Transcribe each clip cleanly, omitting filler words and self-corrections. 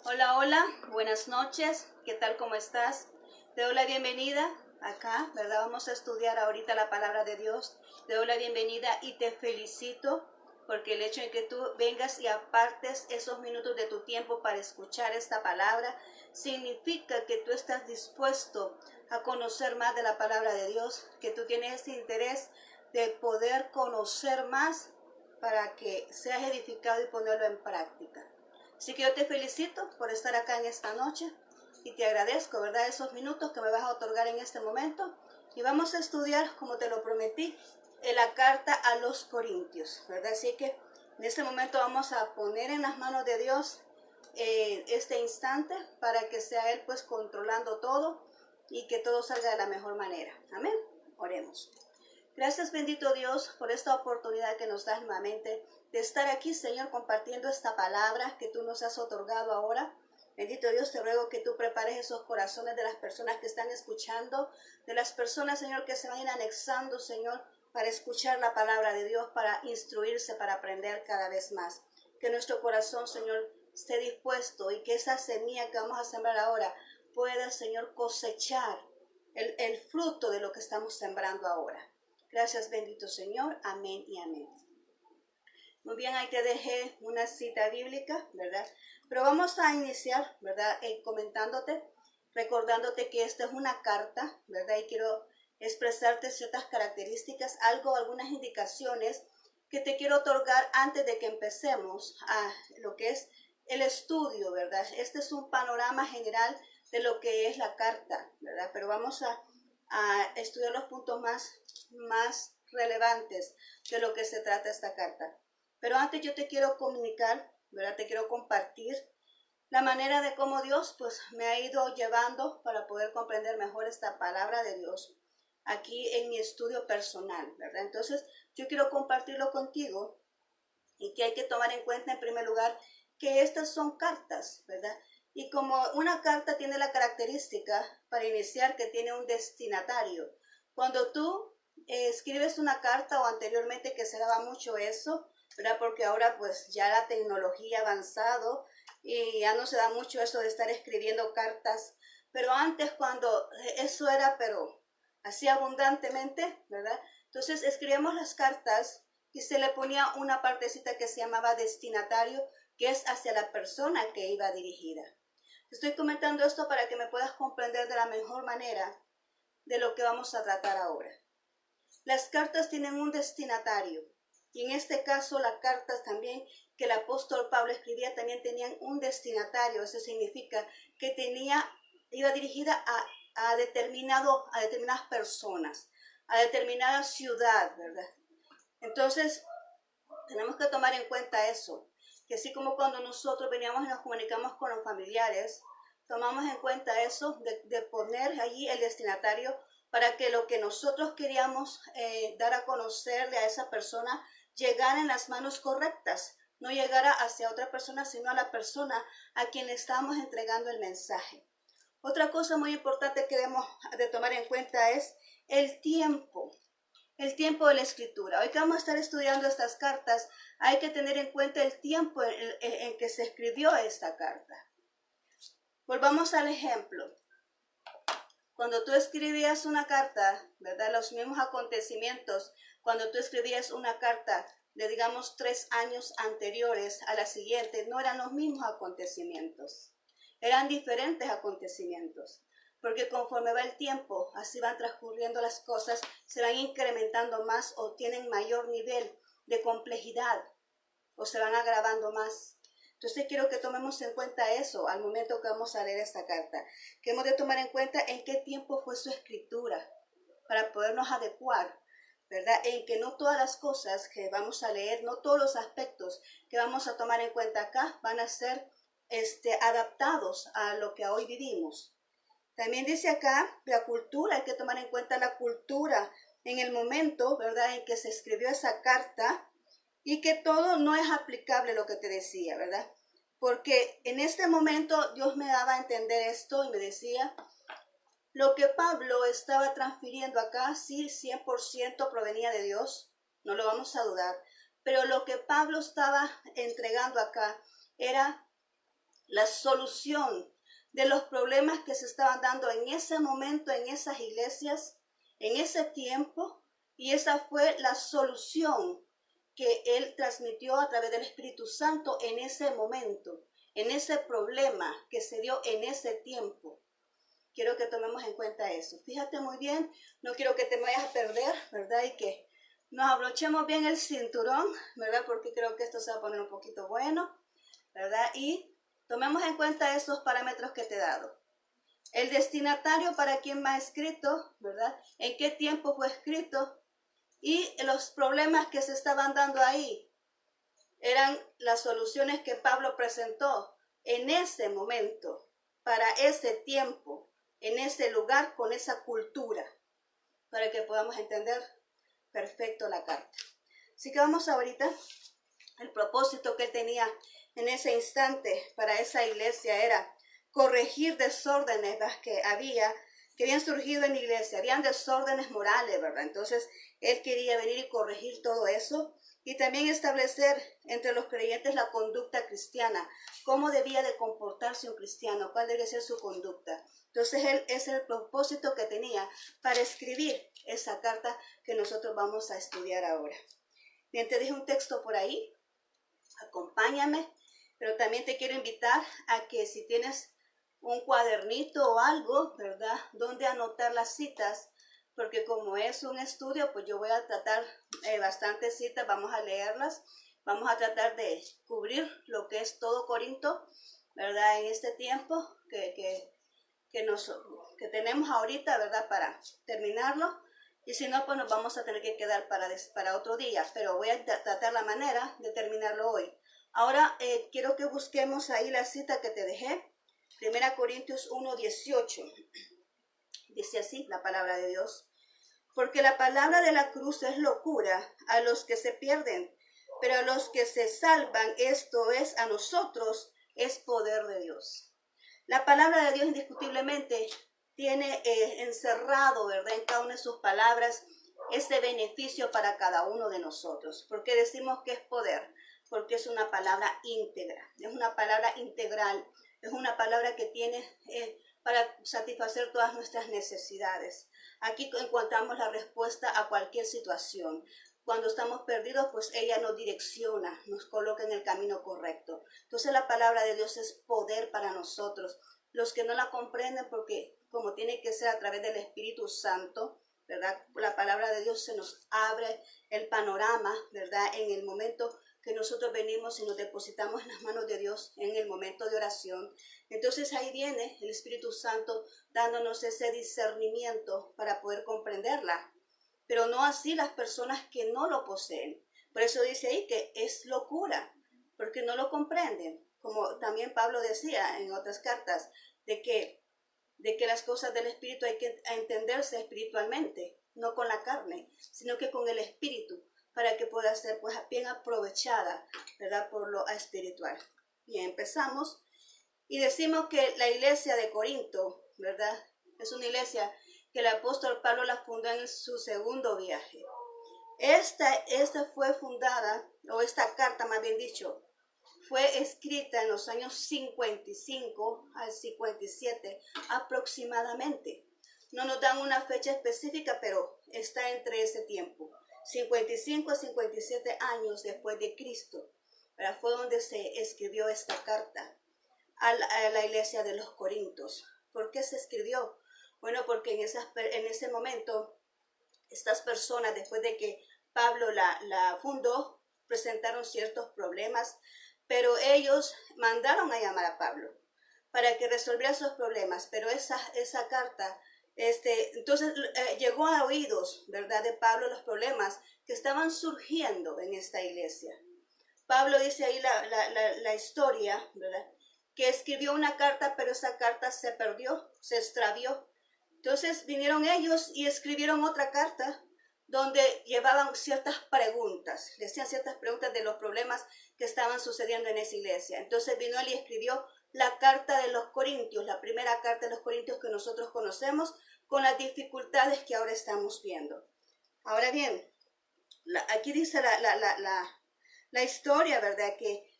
Hola, hola, buenas noches, ¿qué tal? ¿Cómo estás? Te doy la bienvenida acá, ¿verdad? Vamos a estudiar ahorita la palabra de Dios. Te doy la bienvenida y te felicito porque el hecho de que tú vengas y apartes esos minutos de tu tiempo para escuchar esta palabra significa que tú estás dispuesto a conocer más de la palabra de Dios, que tú tienes ese interés de poder conocer más para que seas edificado y ponerlo en práctica. Así que yo te felicito por estar acá en esta noche y te agradezco, ¿verdad? Esos minutos que me vas a otorgar en este momento. Y vamos a estudiar, como te lo prometí, en la carta a los Corintios, ¿verdad? Así que en este momento vamos a poner en las manos de Dios este instante para que sea Él pues controlando todo y que todo salga de la mejor manera. Amén. Oremos. Gracias, bendito Dios, por esta oportunidad que nos das nuevamente de estar aquí, Señor, compartiendo esta palabra que tú nos has otorgado ahora. Bendito Dios, te ruego que tú prepares esos corazones de las personas que están escuchando, de las personas, Señor, que se van a ir anexando, Señor, para escuchar la palabra de Dios, para instruirse, para aprender cada vez más. Que nuestro corazón, Señor, esté dispuesto y que esa semilla que vamos a sembrar ahora pueda, Señor, cosechar el fruto de lo que estamos sembrando ahora. Gracias, bendito Señor. Amén y amén. Muy bien, ahí te dejé una cita bíblica, ¿verdad? Pero vamos a iniciar, ¿verdad? Comentándote, recordándote que esta es una carta, ¿verdad? Y quiero expresarte ciertas características, algunas indicaciones que te quiero otorgar antes de que empecemos a lo que es el estudio, ¿verdad? Este es un panorama general de lo que es la carta, ¿verdad? Pero vamos a estudiar los puntos más relevantes de lo que se trata esta carta. Pero antes yo te quiero comunicar, ¿verdad? Te quiero compartir la manera de cómo Dios pues me ha ido llevando para poder comprender mejor esta palabra de Dios aquí en mi estudio personal, ¿verdad? Entonces yo quiero compartirlo contigo y que hay que tomar en cuenta en primer lugar que estas son cartas, ¿verdad? Y como una carta tiene la característica para iniciar que tiene un destinatario. Cuando tú escribes una carta o anteriormente que se daba mucho eso, ¿verdad? Porque ahora pues ya la tecnología ha avanzado y ya no se da mucho eso de estar escribiendo cartas. Pero antes cuando eso era, pero así abundantemente, ¿verdad? Entonces escribimos las cartas y se le ponía una partecita que se llamaba destinatario, que es hacia la persona que iba dirigida. Estoy comentando esto para que me puedas comprender de la mejor manera de lo que vamos a tratar ahora. Las cartas tienen un destinatario y en este caso las cartas también que el apóstol Pablo escribía también tenían un destinatario. Eso significa que iba dirigida a determinadas personas, a determinada ciudad, ¿verdad? Entonces, tenemos que tomar en cuenta eso, que así como cuando nosotros veníamos y nos comunicamos con los familiares, tomamos en cuenta eso de poner allí el destinatario para que lo que nosotros queríamos dar a conocerle a esa persona llegara en las manos correctas, no llegara hacia otra persona, sino a la persona a quien le estamos entregando el mensaje. Otra cosa muy importante que debemos de tomar en cuenta es el tiempo. El tiempo de la escritura. Hoy que vamos a estar estudiando estas cartas, hay que tener en cuenta el tiempo en que se escribió esta carta. Volvamos al ejemplo. Cuando tú escribías una carta, ¿verdad? Los mismos acontecimientos, cuando tú escribías una carta de, digamos, 3 años anteriores a la siguiente, no eran los mismos acontecimientos. Eran diferentes acontecimientos. Porque conforme va el tiempo, así van transcurriendo las cosas, se van incrementando más o tienen mayor nivel de complejidad o se van agravando más. Entonces quiero que tomemos en cuenta eso al momento que vamos a leer esta carta, que hemos de tomar en cuenta en qué tiempo fue su escritura para podernos adecuar, ¿verdad? En que no todas las cosas que vamos a leer, no todos los aspectos que vamos a tomar en cuenta acá van a ser adaptados a lo que hoy vivimos. También dice acá la cultura, hay que tomar en cuenta la cultura en el momento, ¿verdad?, en que se escribió esa carta y que todo no es aplicable lo que te decía, ¿verdad? Porque en este momento Dios me daba a entender esto y me decía, lo que Pablo estaba transfiriendo acá, sí, 100% provenía de Dios, no lo vamos a dudar, pero lo que Pablo estaba entregando acá era la solución de los problemas que se estaban dando en ese momento, en esas iglesias, en ese tiempo, y esa fue la solución que él transmitió a través del Espíritu Santo en ese momento, en ese problema que se dio en ese tiempo. Quiero que tomemos en cuenta eso. Fíjate muy bien, no quiero que te vayas a perder, ¿verdad? Y que nos abrochemos bien el cinturón, ¿verdad? Porque creo que esto se va a poner un poquito bueno, ¿verdad? Y tomemos en cuenta esos parámetros que te he dado. El destinatario para quien va escrito, ¿verdad? En qué tiempo fue escrito y los problemas que se estaban dando ahí eran las soluciones que Pablo presentó en ese momento, para ese tiempo, en ese lugar, con esa cultura, para que podamos entender perfecto la carta. Así que vamos ahorita, el propósito que él tenía en ese instante para esa iglesia era corregir desórdenes que habían surgido en la iglesia, habían desórdenes morales, ¿verdad? Entonces, él quería venir y corregir todo eso y también establecer entre los creyentes la conducta cristiana, cómo debía de comportarse un cristiano, cuál debía ser su conducta. Entonces, ese es el propósito que tenía para escribir esa carta que nosotros vamos a estudiar ahora. Bien, te dije un texto por ahí, acompáñame, pero también te quiero invitar a que si tienes un cuadernito o algo, ¿verdad?, donde anotar las citas, porque como es un estudio, pues yo voy a tratar bastantes citas, vamos a leerlas, vamos a tratar de cubrir lo que es todo Corinto, ¿verdad?, en este tiempo que tenemos ahorita, ¿verdad?, para terminarlo. Y si no, pues nos vamos a tener que quedar para otro día, pero voy a tratar la manera de terminarlo hoy. Ahora quiero que busquemos ahí la cita que te dejé, 1 Corintios 1:18. Dice así la palabra de Dios. Porque la palabra de la cruz es locura a los que se pierden, pero a los que se salvan, esto es, a nosotros, es poder de Dios. La palabra de Dios indiscutiblemente tiene encerrado, ¿verdad?, en cada una de sus palabras ese beneficio para cada uno de nosotros. ¿Por qué decimos que es poder? Porque es una palabra íntegra, es una palabra integral, es una palabra que tiene para satisfacer todas nuestras necesidades. Aquí encontramos la respuesta a cualquier situación. Cuando estamos perdidos, pues ella nos direcciona, nos coloca en el camino correcto. Entonces la palabra de Dios es poder para nosotros. Los que no la comprenden, porque como tiene que ser a través del Espíritu Santo, ¿verdad?, la palabra de Dios se nos abre el panorama, ¿verdad?, en el momento que nosotros venimos y nos depositamos en las manos de Dios en el momento de oración. Entonces ahí viene el Espíritu Santo dándonos ese discernimiento para poder comprenderla, pero no así las personas que no lo poseen. Por eso dice ahí que es locura, porque no lo comprenden, como también Pablo decía en otras cartas, de que las cosas del Espíritu hay que entenderse espiritualmente, no con la carne, sino que con el Espíritu, para que pueda ser pues bien aprovechada, ¿verdad?, por lo espiritual. Bien, empezamos y decimos que la iglesia de Corinto, ¿verdad?, es una iglesia que el apóstol Pablo la fundó en su segundo viaje. Esta fue fundada, o esta carta más bien dicho, fue escrita en los años 55 al 57 aproximadamente. No nos dan una fecha específica, pero está entre ese tiempo. 55 a 57 años después de Cristo, ¿verdad?, fue donde se escribió esta carta a la iglesia de los Corintios. ¿Por qué se escribió? Bueno, porque en ese momento, estas personas, después de que Pablo la fundó, presentaron ciertos problemas, pero ellos mandaron a llamar a Pablo para que resolviera esos problemas, pero esa carta, entonces llegó a oídos, ¿verdad?, de Pablo los problemas que estaban surgiendo en esta iglesia. Pablo dice ahí la historia, ¿verdad?, que escribió una carta, pero esa carta se perdió, se extravió. Entonces vinieron ellos y escribieron otra carta donde llevaban ciertas preguntas, le hacían ciertas preguntas de los problemas que estaban sucediendo en esa iglesia. Entonces vino él y escribió la carta de los Corintios, la primera carta de los Corintios que nosotros conocemos, con las dificultades que ahora estamos viendo. Ahora bien, aquí dice la historia, ¿verdad?, que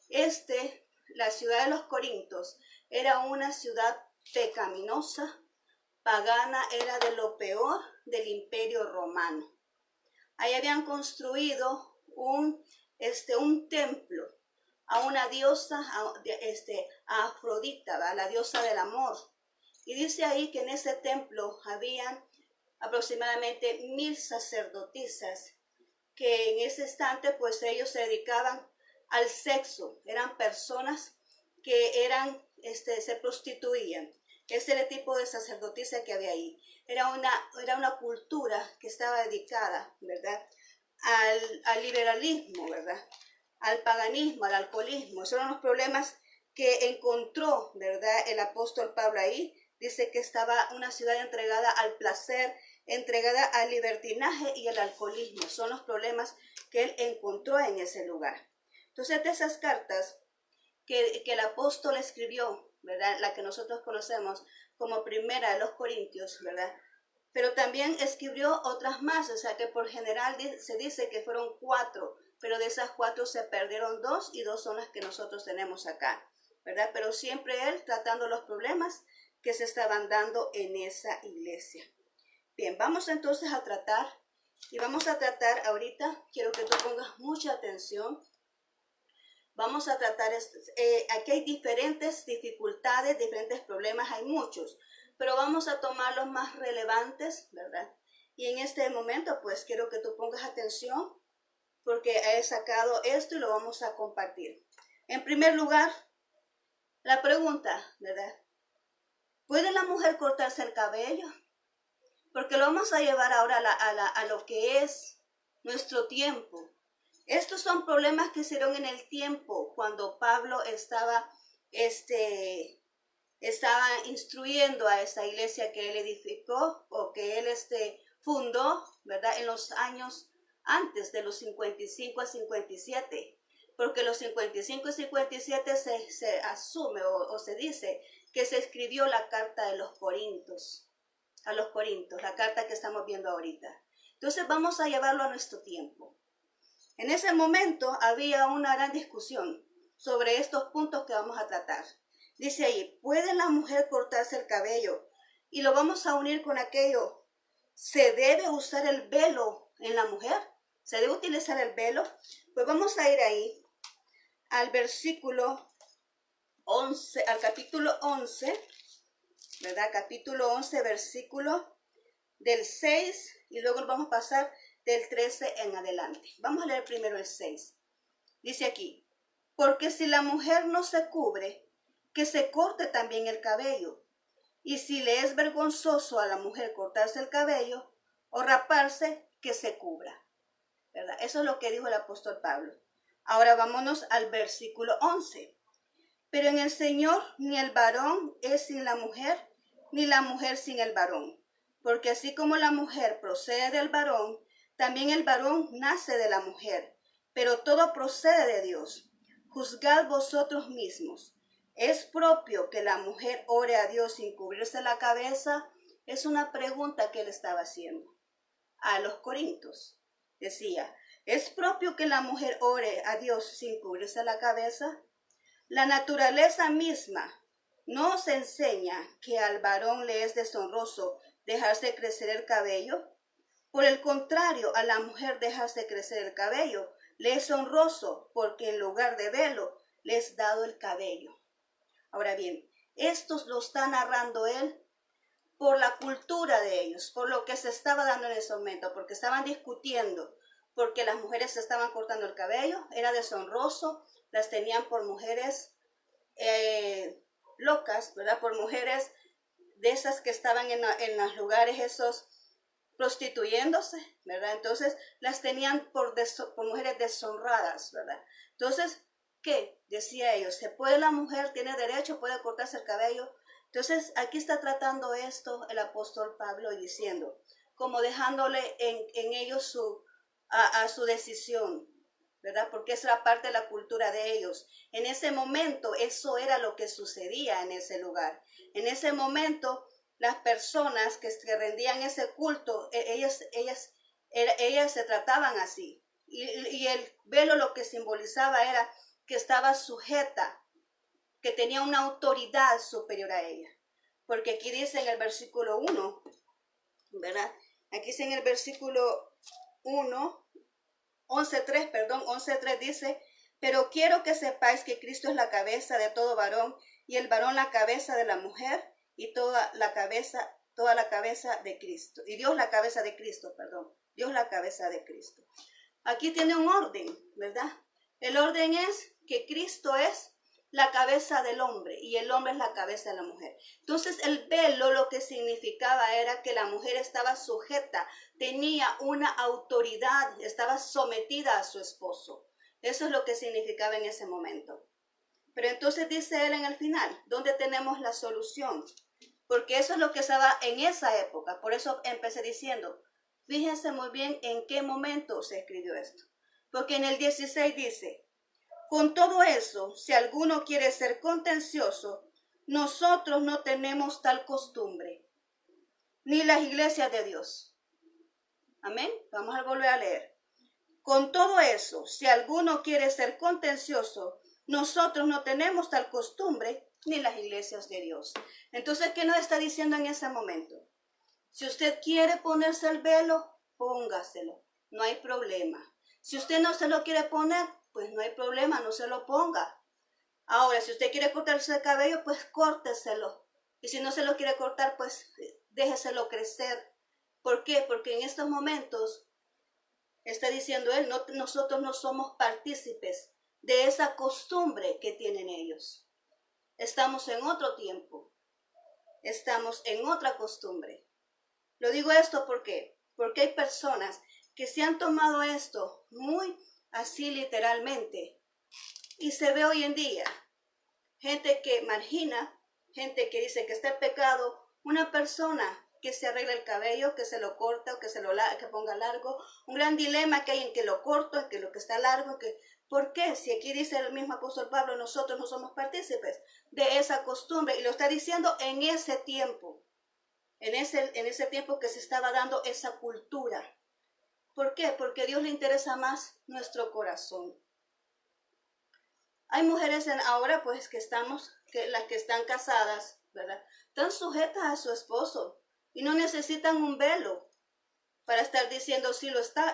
la ciudad de los Corintios era una ciudad pecaminosa, pagana, era de lo peor del imperio romano. Ahí habían construido un templo a una diosa, a Afrodita, ¿va? La diosa del amor. Y dice ahí que en ese templo habían aproximadamente 1000 sacerdotisas que en ese instante pues ellos se dedicaban al sexo, eran personas que se prostituían. Ese era el tipo de sacerdotisa que había ahí. Era una cultura que estaba dedicada, ¿verdad?, al liberalismo, ¿verdad?, al paganismo, al alcoholismo. Esos eran los problemas que encontró, ¿verdad?, el apóstol Pablo ahí. Dice que estaba una ciudad entregada al placer, entregada al libertinaje y al alcoholismo. Son los problemas que él encontró en ese lugar. Entonces, de esas cartas que el apóstol escribió, ¿verdad?, la que nosotros conocemos como Primera de los Corintios, ¿verdad?, pero también escribió otras más, o sea que por general se dice que fueron 4, pero de esas 4 se perdieron 2 y 2 son las que nosotros tenemos acá, ¿verdad? Pero siempre él tratando los problemas que se estaban dando en esa iglesia. Bien, vamos entonces a tratar, y vamos a tratar ahorita, quiero que tú pongas mucha atención. Vamos a tratar, aquí hay diferentes dificultades, diferentes problemas, hay muchos, pero vamos a tomar los más relevantes, ¿verdad? Y en este momento, pues, quiero que tú pongas atención, porque he sacado esto y lo vamos a compartir. En primer lugar, la pregunta, ¿verdad? ¿Puede la mujer cortarse el cabello? Porque lo vamos a llevar ahora a lo que es nuestro tiempo. Estos son problemas que se dieron en el tiempo cuando Pablo estaba instruyendo a esa iglesia que él edificó o que él fundó, ¿verdad?, en los años antes de los 55 a 57. Porque los 55 y 57 se asume o se dice que se escribió la carta de los Corintios, a los Corintios, la carta que estamos viendo ahorita. Entonces vamos a llevarlo a nuestro tiempo. En ese momento había una gran discusión sobre estos puntos que vamos a tratar. Dice ahí, ¿puede la mujer cortarse el cabello? Y lo vamos a unir con aquello. ¿Se debe usar el velo en la mujer? ¿Se debe utilizar el velo? Pues vamos a ir ahí al versículo 11, al capítulo 11, ¿verdad? Capítulo 11, versículo del 6 y luego vamos a pasar del 13 en adelante. Vamos a leer primero el 6. Dice aquí, porque si la mujer no se cubre, que se corte también el cabello. Y si le es vergonzoso a la mujer cortarse el cabello o raparse, que se cubra. ¿Verdad? Eso es lo que dijo el apóstol Pablo. Ahora vámonos al versículo 11. Pero en el Señor ni el varón es sin la mujer, ni la mujer sin el varón. Porque así como la mujer procede del varón, también el varón nace de la mujer, pero todo procede de Dios. Juzgad vosotros mismos. ¿Es propio que la mujer ore a Dios sin cubrirse la cabeza? Es una pregunta que él estaba haciendo a los Corintios. Decía, ¿es propio que la mujer ore a Dios sin cubrirse la cabeza? La naturaleza misma no os enseña que al varón le es deshonroso dejarse crecer el cabello. Por el contrario, a la mujer dejarse crecer el cabello le es honroso, porque en lugar de velo le es dado el cabello. Ahora bien, estos lo está narrando él por la cultura de ellos, por lo que se estaba dando en ese momento, porque estaban discutiendo, porque las mujeres se estaban cortando el cabello, era deshonroso, las tenían por mujeres locas, ¿verdad? Por mujeres de esas que estaban en los lugares esos prostituyéndose, ¿verdad? Entonces las tenían por mujeres deshonradas, ¿verdad? Entonces, ¿qué? Decía ellos, ¿se puede la mujer, tiene derecho, puede cortarse el cabello? Entonces, aquí está tratando esto el apóstol Pablo y diciendo, como dejándole en ellos a su decisión, ¿verdad? Porque esa era parte de la cultura de ellos. En ese momento, eso era lo que sucedía en ese lugar. En ese momento, las personas que rendían ese culto, ellas se trataban así. Y el velo lo que simbolizaba era que estaba sujeta que tenía una autoridad superior a ella. Porque aquí dice en el versículo 1, ¿verdad? Aquí dice en el versículo 1, 11:3 dice, pero quiero que sepáis que Cristo es la cabeza de todo varón, y el varón la cabeza de la mujer, y toda la cabeza de Cristo. Y Dios la cabeza de Cristo, Dios la cabeza de Cristo. Aquí tiene un orden, ¿verdad? El orden es que Cristo es la cabeza del hombre y el hombre es la cabeza de la mujer. Entonces el velo lo que significaba era que la mujer estaba sujeta, tenía una autoridad, estaba sometida a su esposo. Eso es lo que significaba en ese momento. Pero entonces dice él en el final, ¿dónde tenemos la solución? Porque eso es lo que estaba en esa época. Por eso empecé diciendo, fíjense muy bien en qué momento se escribió esto. Porque en el 16 dice, con todo eso, si alguno quiere ser contencioso, nosotros no tenemos tal costumbre, ni las iglesias de Dios. Amén. Vamos a volver a leer. Con todo eso, si alguno quiere ser contencioso, nosotros no tenemos tal costumbre, ni las iglesias de Dios. Entonces, ¿qué nos está diciendo en ese momento? Si usted quiere ponerse el velo, póngaselo. No hay problema. Si usted no se lo quiere poner, pues no hay problema, no se lo ponga. Ahora, si usted quiere cortarse el cabello, pues córteselo. Y si no se lo quiere cortar, pues déjeselo crecer. ¿Por qué? Porque en estos momentos, está diciendo él, nosotros no somos partícipes de esa costumbre que tienen ellos. Estamos en otro tiempo. Estamos en otra costumbre. Lo digo esto porque hay personas que se han tomado esto muy así literalmente. Y se ve hoy en día gente que margina, gente que dice que está en pecado, una persona que se arregla el cabello, que se lo corta o que que ponga largo, un gran dilema que hay en que lo corto, en que lo que está largo, ¿por qué? Si aquí dice el mismo apóstol Pablo, nosotros no somos partícipes de esa costumbre, y lo está diciendo en ese tiempo, en ese tiempo que se estaba dando esa cultura. ¿Por qué? Porque a Dios le interesa más nuestro corazón. Hay mujeres ahora pues las que están casadas, ¿verdad? Están sujetas a su esposo y no necesitan un velo para estar diciendo si lo está,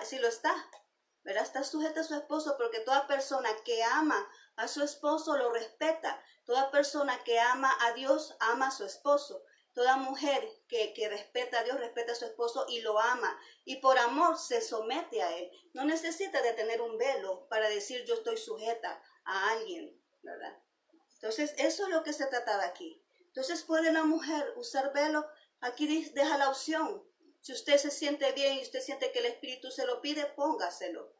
¿verdad? Está sujeta a su esposo, porque toda persona que ama a su esposo lo respeta. Toda persona que ama a Dios ama a su esposo. Toda mujer que respeta a Dios respeta a su esposo y lo ama. Y por amor se somete a él. No necesita de tener un velo para decir yo estoy sujeta a alguien, ¿verdad? Entonces eso es lo que se trataba aquí. Entonces, ¿puede la mujer usar velo? Aquí deja la opción. Si usted se siente bien y usted siente que el Espíritu se lo pide, póngaselo.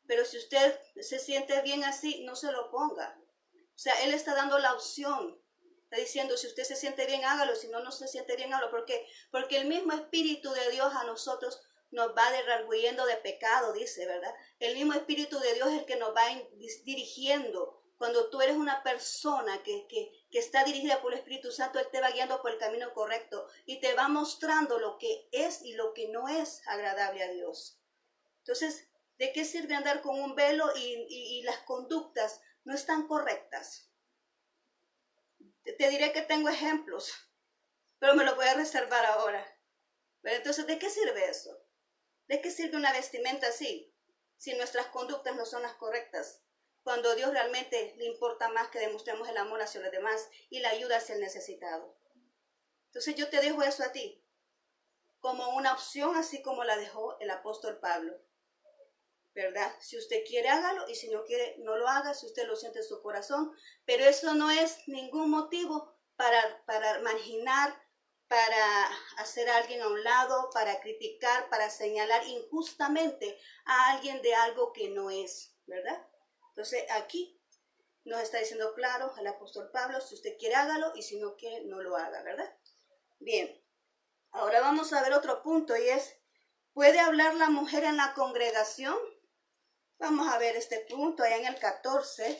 Pero si usted se siente bien así, no se lo ponga. O sea, Él está dando la opción. Está diciendo, si usted se siente bien, hágalo. Si no, no se siente bien, hágalo. ¿Por qué? Porque el mismo Espíritu de Dios a nosotros nos va redarguyendo de pecado, dice, ¿verdad? El mismo Espíritu de Dios es el que nos va dirigiendo. Cuando tú eres una persona que está dirigida por el Espíritu Santo, Él te va guiando por el camino correcto y te va mostrando lo que es y lo que no es agradable a Dios. Entonces, ¿de qué sirve andar con un velo y las conductas no están correctas? Te diré que tengo ejemplos, pero me lo voy a reservar ahora. Pero entonces, ¿de qué sirve eso? ¿De qué sirve una vestimenta así si nuestras conductas no son las correctas? Cuando a Dios realmente le importa más que demostremos el amor hacia los demás y la ayuda hacia el necesitado. Entonces yo te dejo eso a ti como una opción, así como la dejó el apóstol Pablo, ¿verdad? Si usted quiere, hágalo, y si no quiere, no lo haga, si usted lo siente en su corazón. Pero eso no es ningún motivo para marginar, para hacer a alguien a un lado, para criticar, para señalar injustamente a alguien de algo que no es, ¿verdad? Entonces aquí nos está diciendo claro el apóstol Pablo, si usted quiere, hágalo, y si no quiere, no lo haga, ¿verdad? Bien, ahora vamos a ver otro punto, y es, ¿puede hablar la mujer en la congregación? Vamos a ver este punto allá en el 14,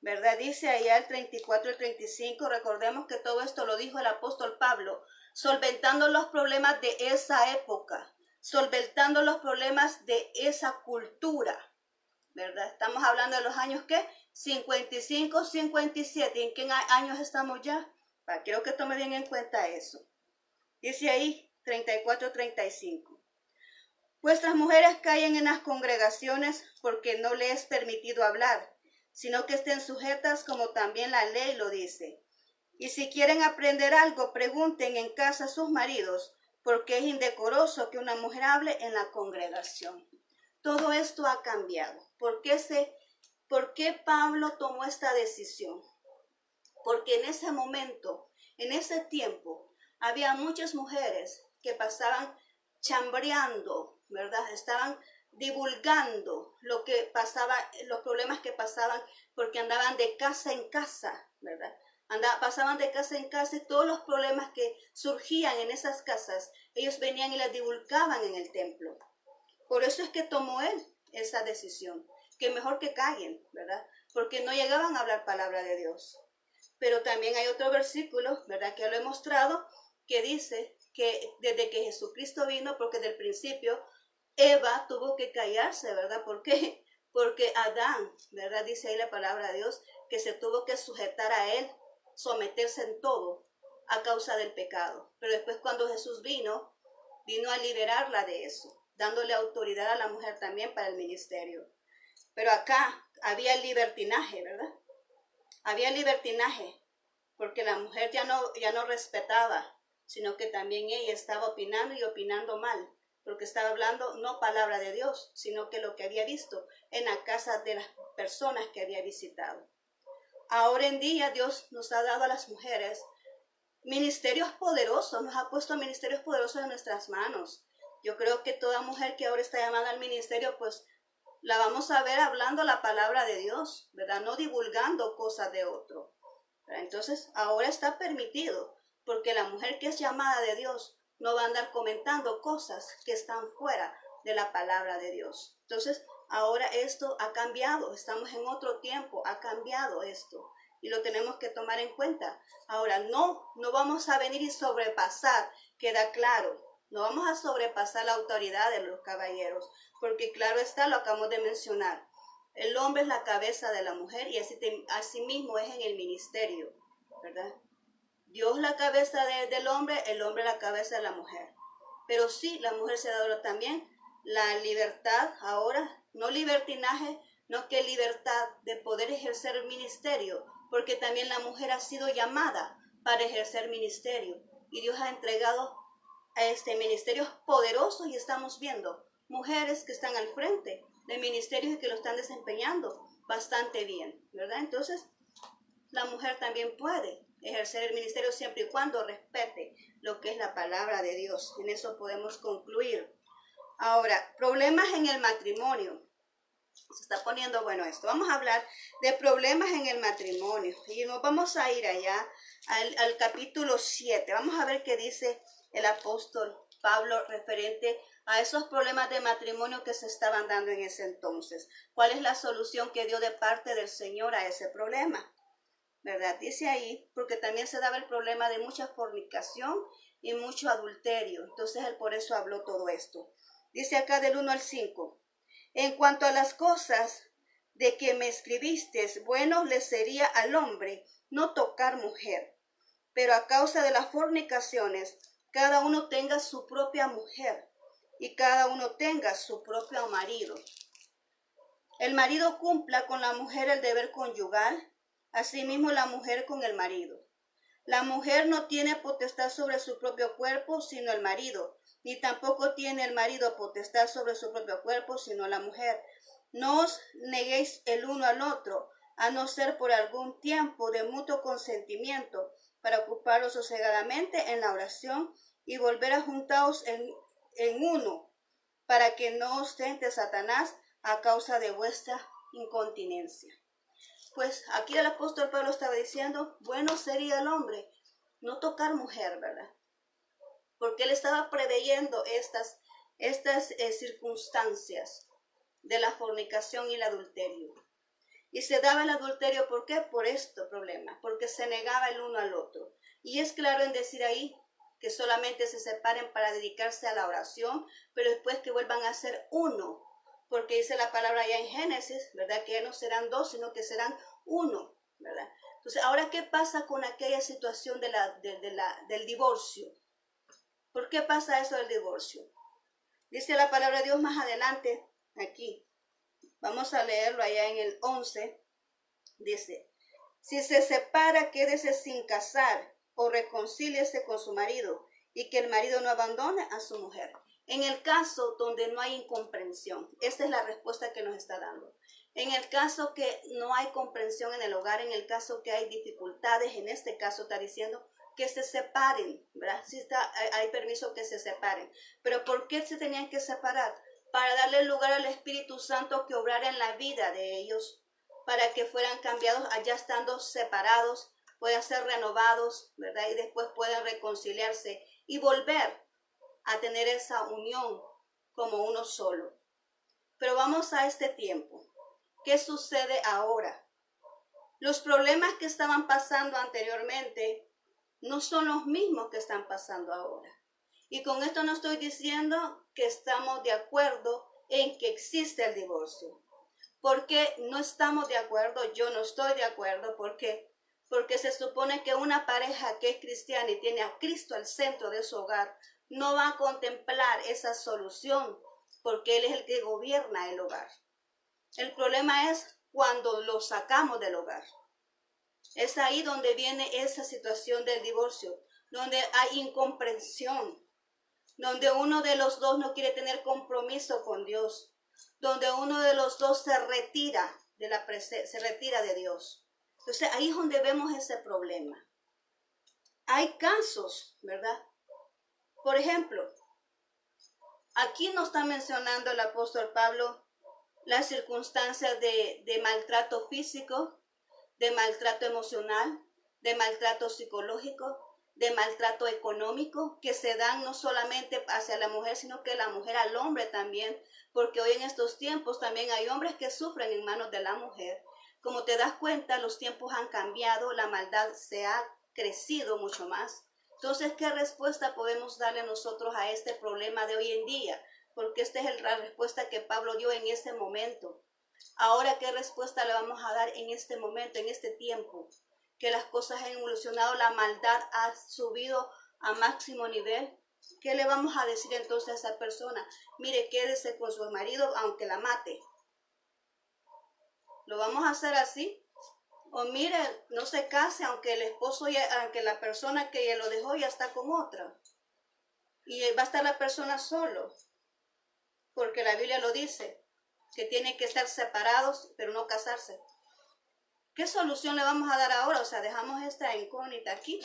¿verdad? Dice allá el 34 y el 35, recordemos que todo esto lo dijo el apóstol Pablo, solventando los problemas de esa época, solventando los problemas de esa cultura, ¿verdad? Estamos hablando de los años, ¿qué? 55, 57. ¿En qué años estamos ya? Quiero que tome bien en cuenta eso. Dice ahí 34, 35. Vuestras mujeres callen en las congregaciones porque no les es permitido hablar, sino que estén sujetas como también la ley lo dice. Y si quieren aprender algo, pregunten en casa a sus maridos, porque es indecoroso que una mujer hable en la congregación. Todo esto ha cambiado. ¿Por qué Pablo tomó esta decisión? Porque en ese momento, en ese tiempo, había muchas mujeres que pasaban chambreando, ¿verdad? Estaban divulgando lo que pasaba, los problemas que pasaban, porque andaban de casa en casa, ¿verdad? Pasaban de casa en casa y todos los problemas que surgían en esas casas, ellos venían y las divulgaban en el templo. Por eso es que tomó él esa decisión, que mejor que callen, ¿verdad? Porque no llegaban a hablar palabra de Dios. Pero también hay otro versículo, ¿verdad? Que lo he mostrado, que dice que desde que Jesucristo vino, porque del principio Eva tuvo que callarse, ¿verdad? ¿Por qué? Porque Adán, ¿verdad? Dice ahí la palabra de Dios, que se tuvo que sujetar a él, someterse en todo a causa del pecado. Pero después cuando Jesús vino a liberarla de eso, dándole autoridad a la mujer también para el ministerio. Pero acá había libertinaje, ¿verdad? Había libertinaje, porque la mujer ya no respetaba, sino que también ella estaba opinando y opinando mal, porque estaba hablando no palabra de Dios, sino que lo que había visto en la casa de las personas que había visitado. Ahora en día Dios nos ha dado a las mujeres ministerios poderosos, nos ha puesto ministerios poderosos en nuestras manos. Yo creo que toda mujer que ahora está llamada al ministerio, pues la vamos a ver hablando la palabra de Dios, ¿verdad? No divulgando cosas de otro. Entonces, ahora está permitido, porque la mujer que es llamada de Dios no va a andar comentando cosas que están fuera de la palabra de Dios. Entonces, ahora esto ha cambiado, estamos en otro tiempo, ha cambiado esto y lo tenemos que tomar en cuenta. Ahora, no vamos a venir y sobrepasar, queda claro. No vamos a sobrepasar la autoridad de los caballeros, porque claro está, lo acabamos de mencionar. El hombre es la cabeza de la mujer y así mismo es en el ministerio, ¿verdad? Dios la cabeza del hombre, el hombre la cabeza de la mujer. Pero sí, la mujer se ha dado también la libertad ahora, no libertinaje, no que libertad de poder ejercer el ministerio, porque también la mujer ha sido llamada para ejercer ministerio y Dios ha entregado a ministerios poderosos y estamos viendo mujeres que están al frente de ministerios y que lo están desempeñando bastante bien, ¿verdad? Entonces, la mujer también puede ejercer el ministerio siempre y cuando respete lo que es la palabra de Dios. En eso podemos concluir. Ahora, problemas en el matrimonio. Se está poniendo bueno esto. Vamos a hablar de problemas en el matrimonio. Y nos vamos a ir allá al capítulo 7. Vamos a ver qué dice el apóstol Pablo referente a esos problemas de matrimonio que se estaban dando en ese entonces. ¿Cuál es la solución que dio de parte del Señor a ese problema? ¿Verdad? Dice ahí, porque también se daba el problema de mucha fornicación y mucho adulterio. Entonces él por eso habló todo esto. Dice acá del 1 al 5. En cuanto a las cosas de que me escribiste, bueno le sería al hombre no tocar mujer. Pero a causa de las fornicaciones, cada uno tenga su propia mujer y cada uno tenga su propio marido. El marido cumpla con la mujer el deber conyugal, asimismo la mujer con el marido. La mujer no tiene potestad sobre su propio cuerpo, sino el marido, ni tampoco tiene el marido potestad sobre su propio cuerpo, sino la mujer. No os neguéis el uno al otro, a no ser por algún tiempo de mutuo consentimiento, para ocuparos sosegadamente en la oración y volver a juntaros en uno, para que no os tente Satanás a causa de vuestra incontinencia. Pues aquí el apóstol Pablo estaba diciendo, bueno sería el hombre no tocar mujer, ¿verdad? Porque él estaba preveyendo estas circunstancias de la fornicación y el adulterio. Y se daba el adulterio, ¿por qué? Por este problema, porque se negaba el uno al otro. Y es claro en decir ahí que solamente se separen para dedicarse a la oración, pero después que vuelvan a ser uno, porque dice la palabra allá en Génesis, ¿verdad? Que ya no serán dos, sino que serán uno, ¿verdad? Entonces, ahora, ¿qué pasa con aquella situación del divorcio? ¿Por qué pasa eso del divorcio? Dice la palabra de Dios más adelante, aquí. Vamos a leerlo allá en el 11. Dice, si se separa, quédese sin casar o reconcíliese con su marido y que el marido no abandone a su mujer. En el caso donde no hay incomprensión, esta es la respuesta que nos está dando. En el caso que no hay comprensión en el hogar, en el caso que hay dificultades, en este caso está diciendo que se separen, ¿verdad? Sí hay permiso que se separen. Pero ¿por qué se tenían que separar? Para darle lugar al Espíritu Santo que obrara en la vida de ellos, para que fueran cambiados allá estando separados, puedan ser renovados, ¿verdad? Y después puedan reconciliarse y volver a tener esa unión como uno solo. Pero vamos a este tiempo. ¿Qué sucede ahora? Los problemas que estaban pasando anteriormente no son los mismos que están pasando ahora. Y con esto no estoy diciendo que estamos de acuerdo en que existe el divorcio. ¿Por qué no estamos de acuerdo? Yo no estoy de acuerdo. ¿Por qué? Porque se supone que una pareja que es cristiana y tiene a Cristo al centro de su hogar no va a contemplar esa solución porque Él es el que gobierna el hogar. El problema es cuando lo sacamos del hogar. Es ahí donde viene esa situación del divorcio, donde hay incomprensión, donde uno de los dos no quiere tener compromiso con Dios, donde uno de los dos se retira se retira de Dios. Entonces ahí es donde vemos ese problema. Hay casos, ¿verdad? Por ejemplo, aquí nos está mencionando el apóstol Pablo las circunstancias de maltrato físico, de maltrato emocional, de maltrato psicológico, de maltrato económico que se dan no solamente hacia la mujer, sino que la mujer al hombre también, porque hoy en estos tiempos también hay hombres que sufren en manos de la mujer. Como te das cuenta, los tiempos han cambiado, la maldad se ha crecido mucho más. Entonces, ¿qué respuesta podemos darle nosotros a este problema de hoy en día? Porque esta es la respuesta que Pablo dio en ese momento. Ahora, ¿qué respuesta le vamos a dar en este momento, en este tiempo? Que las cosas han evolucionado, la maldad ha subido a máximo nivel. ¿Qué le vamos a decir entonces a esa persona? Mire, quédese con su marido aunque la mate. ¿Lo vamos a hacer así? O mire, no se case aunque el esposo, aunque la persona que lo dejó ya está con otra. Y va a estar la persona solo. Porque la Biblia lo dice, que tienen que estar separados, pero no casarse. ¿Qué solución le vamos a dar ahora? O sea, dejamos esta incógnita aquí,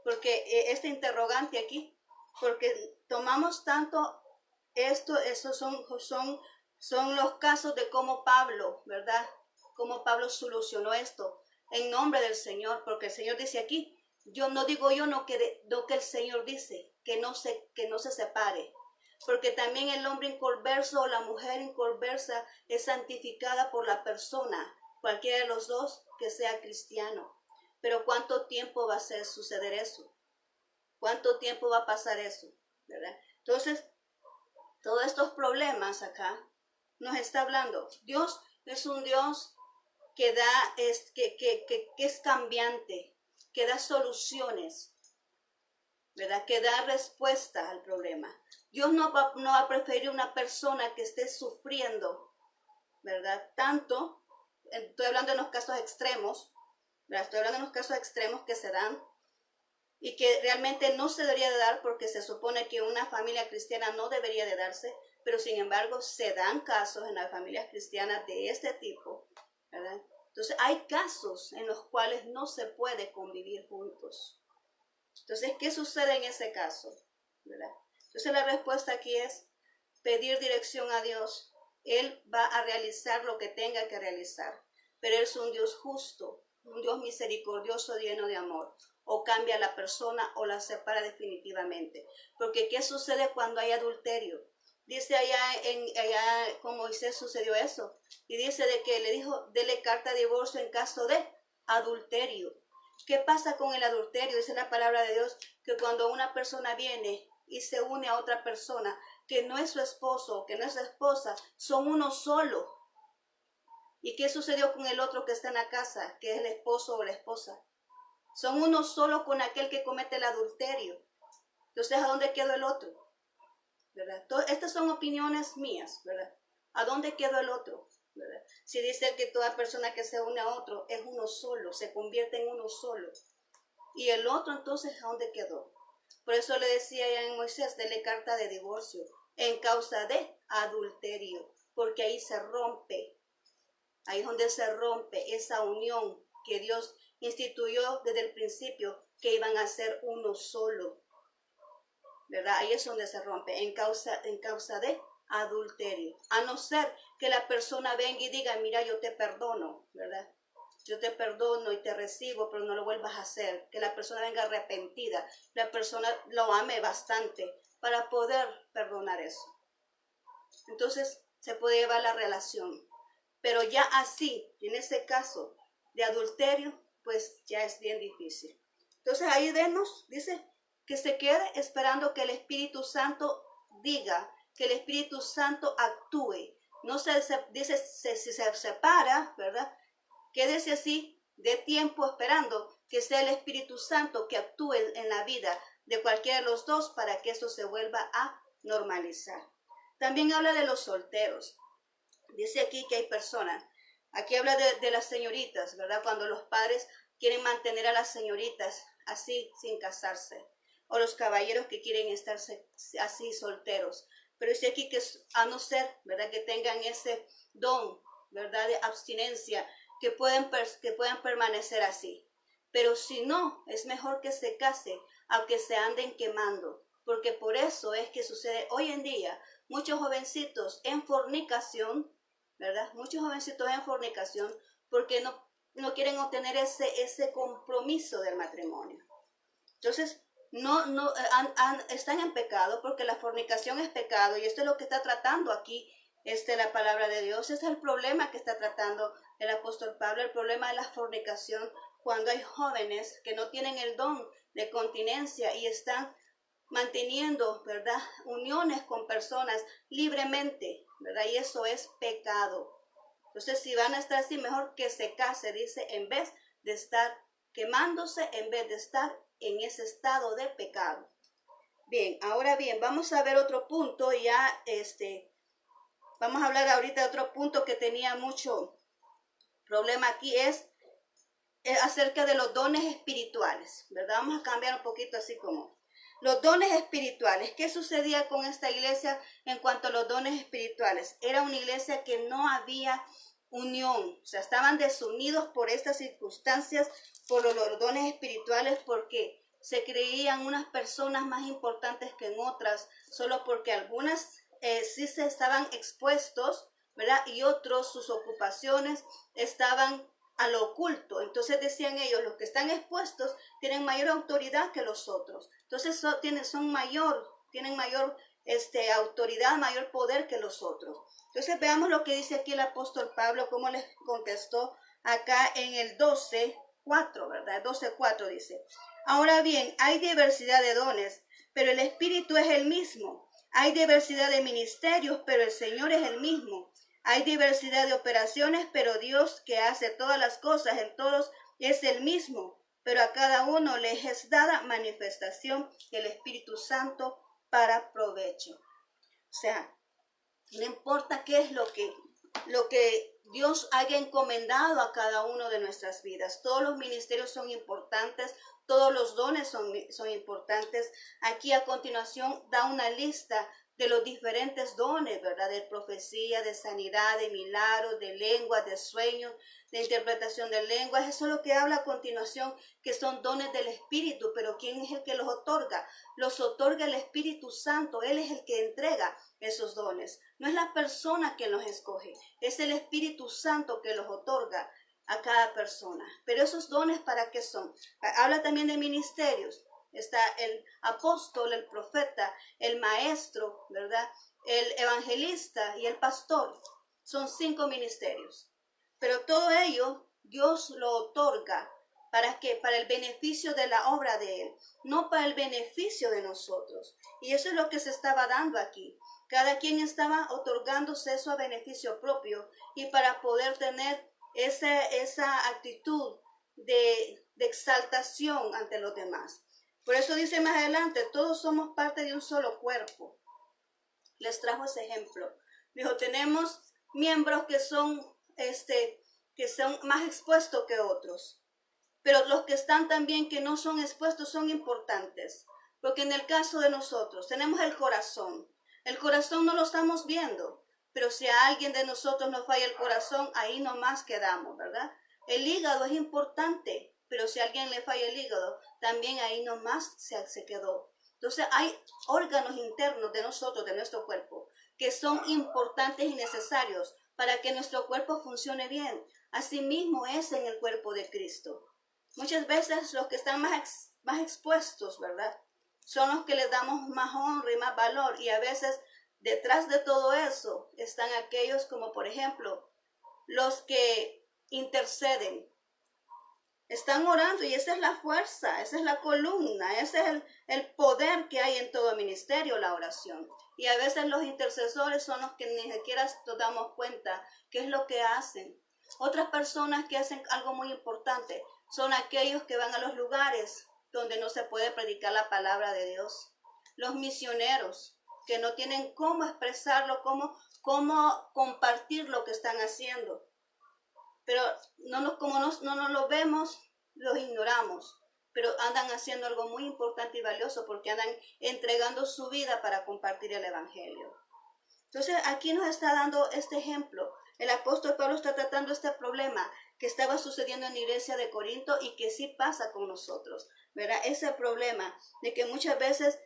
porque este interrogante aquí, porque tomamos tanto esto, esos son los casos de cómo Pablo, ¿verdad? Cómo Pablo solucionó esto en nombre del Señor, porque el Señor dice aquí, yo no digo yo no que el Señor dice, que no se separe. Porque también el hombre inconverso o la mujer inconversa es santificada por la persona, cualquiera de los dos que sea cristiano. Pero ¿cuánto tiempo va a suceder eso? ¿Cuánto tiempo va a pasar eso? ¿Verdad? Entonces, todos estos problemas acá nos está hablando. Dios es un Dios que es cambiante, que da soluciones, ¿verdad? Que da respuesta al problema. Dios no va a preferir una persona que esté sufriendo, ¿verdad? Tanto, estoy hablando de los casos extremos, ¿verdad? Estoy hablando de los casos extremos que se dan y que realmente no se debería de dar porque se supone que una familia cristiana no debería de darse, pero sin embargo se dan casos en las familias cristianas de este tipo, ¿verdad? Entonces hay casos en los cuales no se puede convivir juntos. Entonces, ¿qué sucede en ese caso? ¿Verdad? Entonces, la respuesta aquí es pedir dirección a Dios. Él va a realizar lo que tenga que realizar. Pero Él es un Dios justo, un Dios misericordioso, lleno de amor. O cambia a la persona o la separa definitivamente. Porque, ¿qué sucede cuando hay adulterio? Dice allá con Moisés sucedió eso. Y dice de que le dijo, dele carta de divorcio en caso de adulterio. ¿Qué pasa con el adulterio? Dice la palabra de Dios que cuando una persona viene y se une a otra persona, que no es su esposo o que no es su esposa, son uno solo. ¿Y qué sucedió con el otro que está en la casa, que es el esposo o la esposa? Son uno solo con aquel que comete el adulterio. Entonces, ¿a dónde quedó el otro? ¿Verdad? Estas son opiniones mías, ¿verdad? ¿A dónde quedó el otro? ¿Verdad? Si dice que toda persona que se une a otro es uno solo, se convierte en uno solo. Y el otro, entonces, ¿a dónde quedó? Por eso le decía ya en Moisés, dele carta de divorcio en causa de adulterio, porque ahí se rompe. Ahí es donde se rompe esa unión que Dios instituyó desde el principio, que iban a ser uno solo, ¿verdad? Ahí es donde se rompe, en causa de adulterio. A no ser que la persona venga y diga, mira, yo te perdono, ¿verdad? Yo te perdono y te recibo, pero no lo vuelvas a hacer. Que la persona venga arrepentida, la persona lo ame bastante para poder perdonar eso. Entonces se puede llevar la relación. Pero ya así, en ese caso de adulterio, pues ya es bien difícil. Entonces ahí dice que se quede esperando que el Espíritu Santo diga, que el Espíritu Santo actúe. No dice, si se separa, ¿verdad? Quédese así de tiempo esperando que sea el Espíritu Santo que actúe en la vida de cualquiera de los dos para que eso se vuelva a normalizar. También habla de los solteros. Dice aquí que hay personas, aquí habla de las señoritas, ¿verdad? Cuando los padres quieren mantener a las señoritas así sin casarse, o los caballeros que quieren estar así solteros. Pero dice aquí que a no ser, ¿verdad? Que tengan ese don, ¿verdad? De abstinencia, que pueden permanecer así. Pero si no, es mejor que se case, aunque se anden quemando, porque por eso es que sucede hoy en día muchos jovencitos en fornicación, ¿verdad? Muchos jovencitos en fornicación porque no quieren obtener ese compromiso del matrimonio. Entonces, están en pecado porque la fornicación es pecado y esto es lo que está tratando aquí la palabra de Dios. Ese es el problema que está tratando el apóstol Pablo, el problema de la fornicación cuando hay jóvenes que no tienen el don de continencia y están manteniendo, ¿verdad?, uniones con personas libremente, ¿verdad? Y eso es pecado. Entonces, si van a estar así, mejor que se case, dice, en vez de estar quemándose, en vez de estar en ese estado de pecado. Bien, ahora bien, vamos a ver otro punto, ya vamos a hablar ahorita de otro punto que tenía mucho problema aquí, es acerca de los dones espirituales, ¿verdad? Vamos a cambiar un poquito así como los dones espirituales. ¿Qué sucedía con esta iglesia en cuanto a los dones espirituales? Era una iglesia que no había unión, o sea, estaban desunidos por estas circunstancias, por los dones espirituales, porque se creían unas personas más importantes que en otras, solo porque algunas sí se estaban expuestos, ¿verdad? Y otros, sus ocupaciones estaban a lo oculto. Entonces decían ellos, los que están expuestos tienen mayor autoridad que los otros. Entonces tienen mayor autoridad, mayor poder que los otros. Entonces veamos lo que dice aquí el apóstol Pablo, cómo les contestó acá en el 12:4, ¿verdad? 12:4 dice, ahora bien, hay diversidad de dones, pero el Espíritu es el mismo. Hay diversidad de ministerios, pero el Señor es el mismo. Hay diversidad de operaciones, pero Dios que hace todas las cosas en todos es el mismo. Pero a cada uno les es dada manifestación del Espíritu Santo para provecho. O sea, no importa qué es lo que Dios haya encomendado a cada uno de nuestras vidas. Todos los ministerios son importantes, todos los dones son importantes. Aquí a continuación da una lista de los diferentes dones, ¿verdad? De profecía, de sanidad, de milagros, de lenguas, de sueños, de interpretación de lenguas. Eso es lo que habla a continuación, que son dones del Espíritu. Pero ¿quién es el que los otorga? Los otorga el Espíritu Santo. Él es el que entrega esos dones. No es la persona que los escoge, es el Espíritu Santo que los otorga a cada persona. Pero esos dones, ¿para qué son? Habla también de ministerios. Está el apóstol, el profeta, el maestro, ¿verdad? El evangelista y el pastor. Son 5 ministerios. Pero todo ello Dios lo otorga ¿Para qué? Para el beneficio de la obra de Él, no para el beneficio de nosotros. Y eso es lo que se estaba dando aquí. Cada quien estaba otorgándose eso a beneficio propio y para poder tener esa actitud de exaltación ante los demás. Por eso dice más adelante, todos somos parte de un solo cuerpo. Les trajo ese ejemplo. Dijo, tenemos miembros que son más expuestos que otros. Pero los que están también que no son expuestos son importantes. Porque en el caso de nosotros tenemos el corazón. El corazón no lo estamos viendo. Pero si a alguien de nosotros nos falla el corazón, ahí nomás quedamos, ¿verdad? El hígado es importante. Pero si a alguien le falla el hígado, también ahí nomás se quedó. Entonces hay órganos internos de nosotros, de nuestro cuerpo, que son importantes y necesarios para que nuestro cuerpo funcione bien. Asimismo es en el cuerpo de Cristo. Muchas veces los que están más expuestos, ¿verdad? Son los que les damos más honra y más valor. Y a veces detrás de todo eso están aquellos como, por ejemplo, los que interceden. Están orando y esa es la fuerza, esa es la columna, ese es el poder que hay en todo ministerio, la oración. Y a veces los intercesores son los que ni siquiera nos damos cuenta qué es lo que hacen. Otras personas que hacen algo muy importante son aquellos que van a los lugares donde no se puede predicar la palabra de Dios. Los misioneros que no tienen cómo expresarlo, cómo compartir lo que están haciendo. Pero como no nos lo vemos, los ignoramos. Pero andan haciendo algo muy importante y valioso porque andan entregando su vida para compartir el evangelio. Entonces aquí nos está dando este ejemplo. El apóstol Pablo está tratando este problema que estaba sucediendo en la iglesia de Corinto y que sí pasa con nosotros, ¿verdad? Ese problema de que muchas veces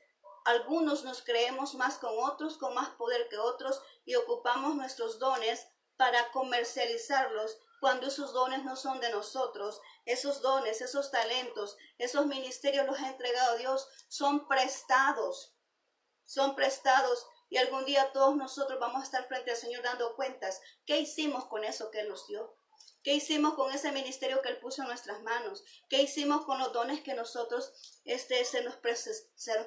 algunos nos creemos más con otros, con más poder que otros y ocupamos nuestros dones para comercializarlos cuando esos dones no son de nosotros. Esos dones, esos talentos, esos ministerios los ha entregado Dios, son prestados y algún día todos nosotros vamos a estar frente al Señor dando cuentas. ¿Qué hicimos con eso que Él nos dio? ¿Qué hicimos con ese ministerio que Él puso en nuestras manos? ¿Qué hicimos con los dones que nosotros se nos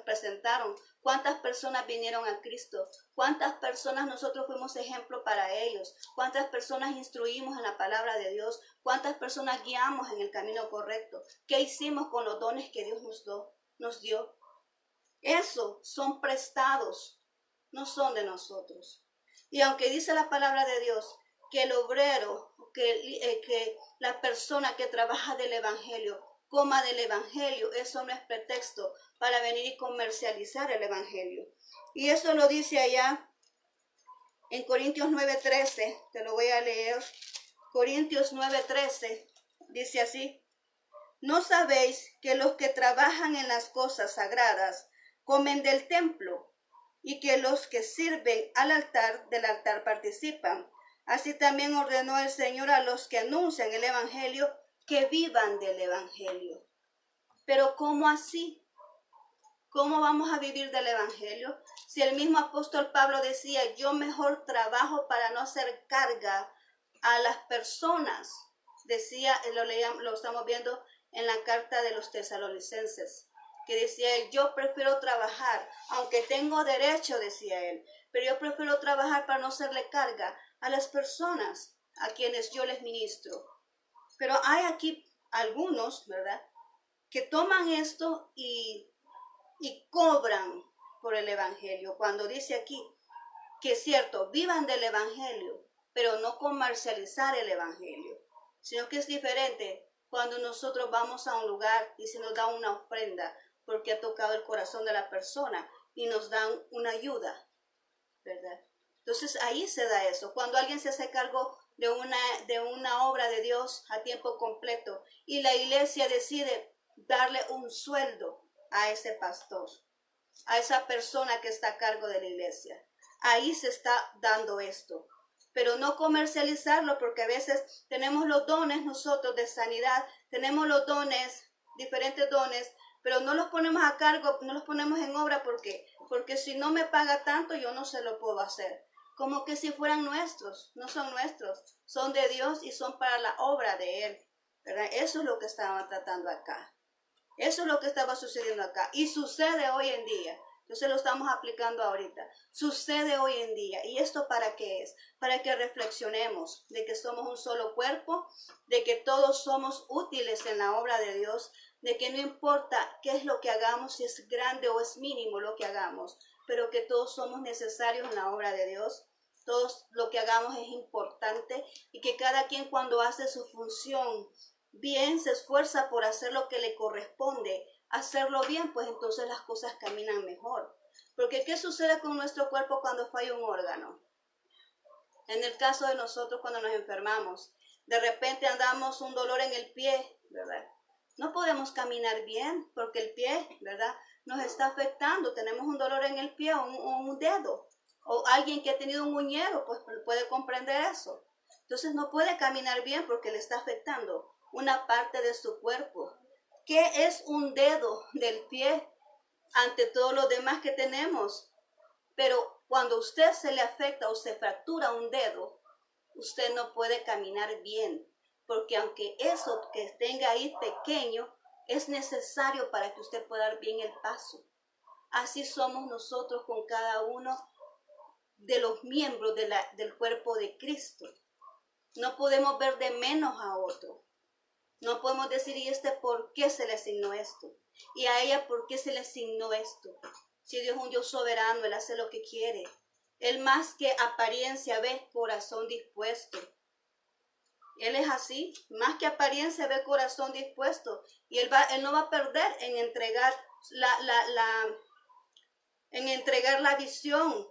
presentaron? ¿Cuántas personas vinieron a Cristo? ¿Cuántas personas nosotros fuimos ejemplo para ellos? ¿Cuántas personas instruimos en la palabra de Dios? ¿Cuántas personas guiamos en el camino correcto? ¿Qué hicimos con los dones que Dios nos dio? Eso son prestados, no son de nosotros. Y aunque dice la palabra de Dios que el obrero, que la persona que trabaja del evangelio, coma del evangelio, eso no es pretexto para venir y comercializar el evangelio. Y eso lo dice allá en Corintios 9:13, te lo voy a leer. Corintios 9:13 dice así: ¿no sabéis que los que trabajan en las cosas sagradas comen del templo, y que los que sirven del altar participan? Así también ordenó el Señor a los que anuncian el evangelio que vivan del evangelio. Pero ¿cómo así? ¿Cómo vamos a vivir del evangelio? Si el mismo apóstol Pablo decía, yo mejor trabajo para no hacer carga a las personas. Decía, lo estamos viendo en la carta de los tesalonicenses, que decía él, yo prefiero trabajar, aunque tengo derecho, decía él, pero yo prefiero trabajar para no hacerle carga a las personas a quienes yo les ministro. Pero hay aquí algunos, ¿verdad?, que toman esto y cobran por el evangelio, cuando dice aquí que es cierto, vivan del evangelio, pero no comercializar el evangelio, sino que es diferente cuando nosotros vamos a un lugar y se nos da una ofrenda porque ha tocado el corazón de la persona y nos dan una ayuda, ¿verdad? Entonces ahí se da eso, cuando alguien se hace cargo de una obra de Dios a tiempo completo y la iglesia decide darle un sueldo a ese pastor, a esa persona que está a cargo de la iglesia. Ahí se está dando esto, pero no comercializarlo, porque a veces tenemos los dones nosotros de sanidad, tenemos los dones, diferentes dones, pero no los ponemos a cargo, no los ponemos en obra. Porque si no me paga tanto, yo no se lo puedo hacer. Como que si fueran nuestros, no son nuestros, son de Dios y son para la obra de Él. ¿verdad? Eso es lo que estaban tratando acá. Eso es lo que estaba sucediendo acá. Y sucede hoy en día. Entonces lo estamos aplicando ahorita. Sucede hoy en día. ¿Y esto para qué es? Para que reflexionemos de que somos un solo cuerpo, de que todos somos útiles en la obra de Dios, de que no importa qué es lo que hagamos, si es grande o es mínimo lo que hagamos, pero que todos somos necesarios en la obra de Dios. Todos lo que hagamos es importante y que cada quien cuando hace su función bien se esfuerza por hacer lo que le corresponde, hacerlo bien, pues entonces las cosas caminan mejor. Porque ¿qué sucede con nuestro cuerpo cuando falla un órgano? En el caso de nosotros cuando nos enfermamos, de repente andamos un dolor en el pie, ¿verdad? No podemos caminar bien porque el pie, ¿verdad? Nos está afectando. Tenemos un dolor en el pie o un dedo. O alguien que ha tenido un uñero, pues puede comprender eso. Entonces no puede caminar bien porque le está afectando una parte de su cuerpo. ¿Qué es un dedo del pie ante todo lo demás que tenemos? Pero cuando a usted se le afecta o se fractura un dedo, usted no puede caminar bien, porque aunque eso que tenga ahí pequeño, es necesario para que usted pueda dar bien el paso. Así somos nosotros con cada uno de los miembros del cuerpo de Cristo. No podemos ver de menos a otro. No podemos decir, ¿y por qué se le asignó esto? Y a ella, ¿por qué se le asignó esto? Si Dios es un Dios soberano, Él hace lo que quiere. Él más que apariencia ve corazón dispuesto. Él es así, más que apariencia ve corazón dispuesto. Y Él no va a perder en entregar la visión